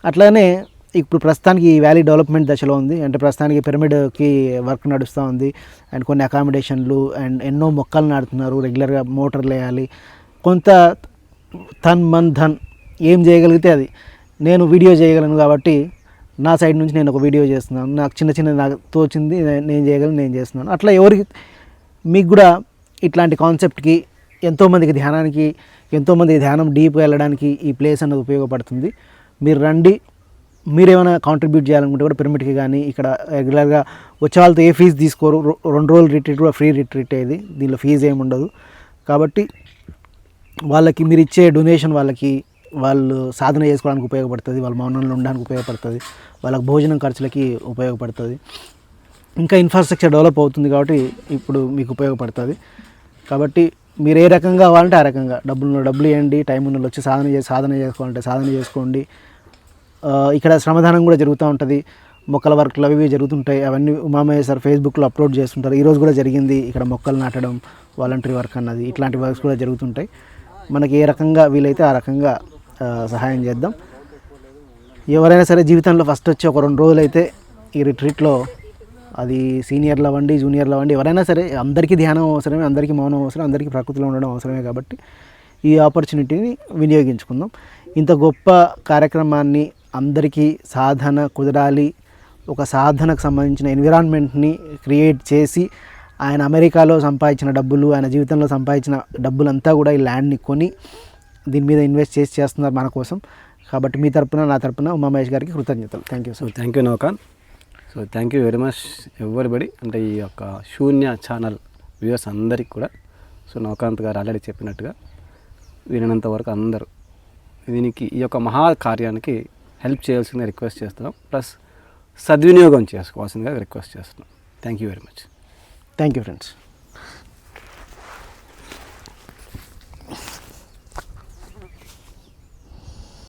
అట్లానే ఇప్పుడు ప్రస్తుతానికి ఈ వ్యాలీ డెవలప్మెంట్ దశలో ఉంది. అంటే ప్రస్తుతానికి పిరమిడ్కి వర్క్ నడుస్తూ ఉంది, అండ్ కొన్ని అకామిడేషన్లు అండ్ ఎన్నో మొక్కలు నాటుతున్నారు, రెగ్యులర్గా మోటార్లు వేయాలి. కొంత ధన్ ఏం చేయగలిగితే అది. నేను వీడియో చేయగలను కాబట్టి నా సైడ్ నుంచి నేను ఒక వీడియో చేస్తున్నాను, నాకు చిన్న నాకు తోచింది నేను చేయగలను, నేను చేస్తున్నాను. అట్లా ఎవరికి మీకు కూడా ఇట్లాంటి కాన్సెప్ట్కి ఎంతోమందికి ధ్యానం డీప్గా వెళ్ళడానికి ఈ ప్లేస్ అన్నది ఉపయోగపడుతుంది. మీరు రండి. మీరేమైనా కాంట్రిబ్యూట్ చేయాలనుకుంటే కూడా పిరమిడ్కి కానీ ఇక్కడ రెగ్యులర్గా వచ్చే వాళ్ళతో ఏ ఫీజు తీసుకోరు. 2 రోజులు రిట్రీట్ కూడా ఫ్రీ రిట్రీట్ అయ్యేది, దీనిలో ఫీజు ఏమి ఉండదు. కాబట్టి వాళ్ళకి మీరు ఇచ్చే డొనేషన్ వాళ్ళు సాధన చేసుకోవడానికి ఉపయోగపడుతుంది, వాళ్ళ మౌనంలో ఉండడానికి ఉపయోగపడుతుంది, వాళ్ళకి భోజనం ఖర్చులకి ఉపయోగపడుతుంది, ఇంకా ఇన్ఫ్రాస్ట్రక్చర్ డెవలప్ అవుతుంది కాబట్టి ఇప్పుడు మీకు ఉపయోగపడుతుంది. కాబట్టి మీరు ఏ రకంగా కావాలంటే ఆ రకంగా డబ్బులు ఇవ్వండి, టైం ఉన్న వచ్చి సాధన చేసుకోవాలంటే సాధన చేసుకోండి. ఇక్కడ శ్రమదానం కూడా జరుగుతూ ఉంటుంది, మొక్కల వర్క్లు అవి జరుగుతుంటాయి. అవన్నీ ఉమామయ్య సార్ ఫేస్బుక్లో అప్లోడ్ చేస్తుంటారు. ఈరోజు కూడా జరిగింది ఇక్కడ మొక్కలు నాటడం, వాలంటరీ వర్క్ అన్నది, ఇట్లాంటి వర్క్స్ కూడా జరుగుతుంటాయి. మనకి ఏ రకంగా వీలైతే ఆ రకంగా సహాయం చేద్దాం. ఎవరైనా సరే జీవితంలో ఫస్ట్ వచ్చి ఒక 2 రోజులు అయితే ఈ రిట్రీట్లో, అది సీనియర్లు అవ్వండి, జూనియర్లు అవ్వండి, ఎవరైనా సరే అందరికీ ధ్యానం అవసరమే, అందరికీ మౌనం అవసరం, అందరికీ ప్రకృతిలో ఉండడం అవసరమే. కాబట్టి ఈ ఆపర్చునిటీని వినియోగించుకుందాం. ఇంత గొప్ప కార్యక్రమాన్ని అందరికీ సాధన కుదరాలి, ఒక సాధనకు సంబంధించిన ఎన్విరాన్మెంట్ని క్రియేట్ చేసి ఆయన అమెరికాలో సంపాదించిన డబ్బులు, ఆయన జీవితంలో సంపాదించిన డబ్బులంతా కూడా ఈ ల్యాండ్ని కొని దీని మీద ఇన్వెస్ట్ చేస్తున్నారు మన కోసం. కాబట్టి మీ తరపున నా తరపున ఉమామహేష్ గారికి కృతజ్ఞతలు. Thank you sir. Thank you నౌకాన్. So thank you very much everybody. అంటే ఈ యొక్క శూన్య ఛానల్ వ్యూవర్స్ అందరికీ కూడా. సో నౌకాంత్ గారు ఆల్రెడీ చెప్పినట్టుగా వినంత వరకు అందరూ దీనికి ఈ యొక్క మహా కార్యానికి హెల్ప్ చేయాల్సిందిగా రిక్వెస్ట్ చేస్తున్నాం, ప్లస్ సద్వినియోగం చేసుకోవాల్సిందిగా రిక్వెస్ట్ చేస్తున్నాం. Thank you very much. Thank you friends.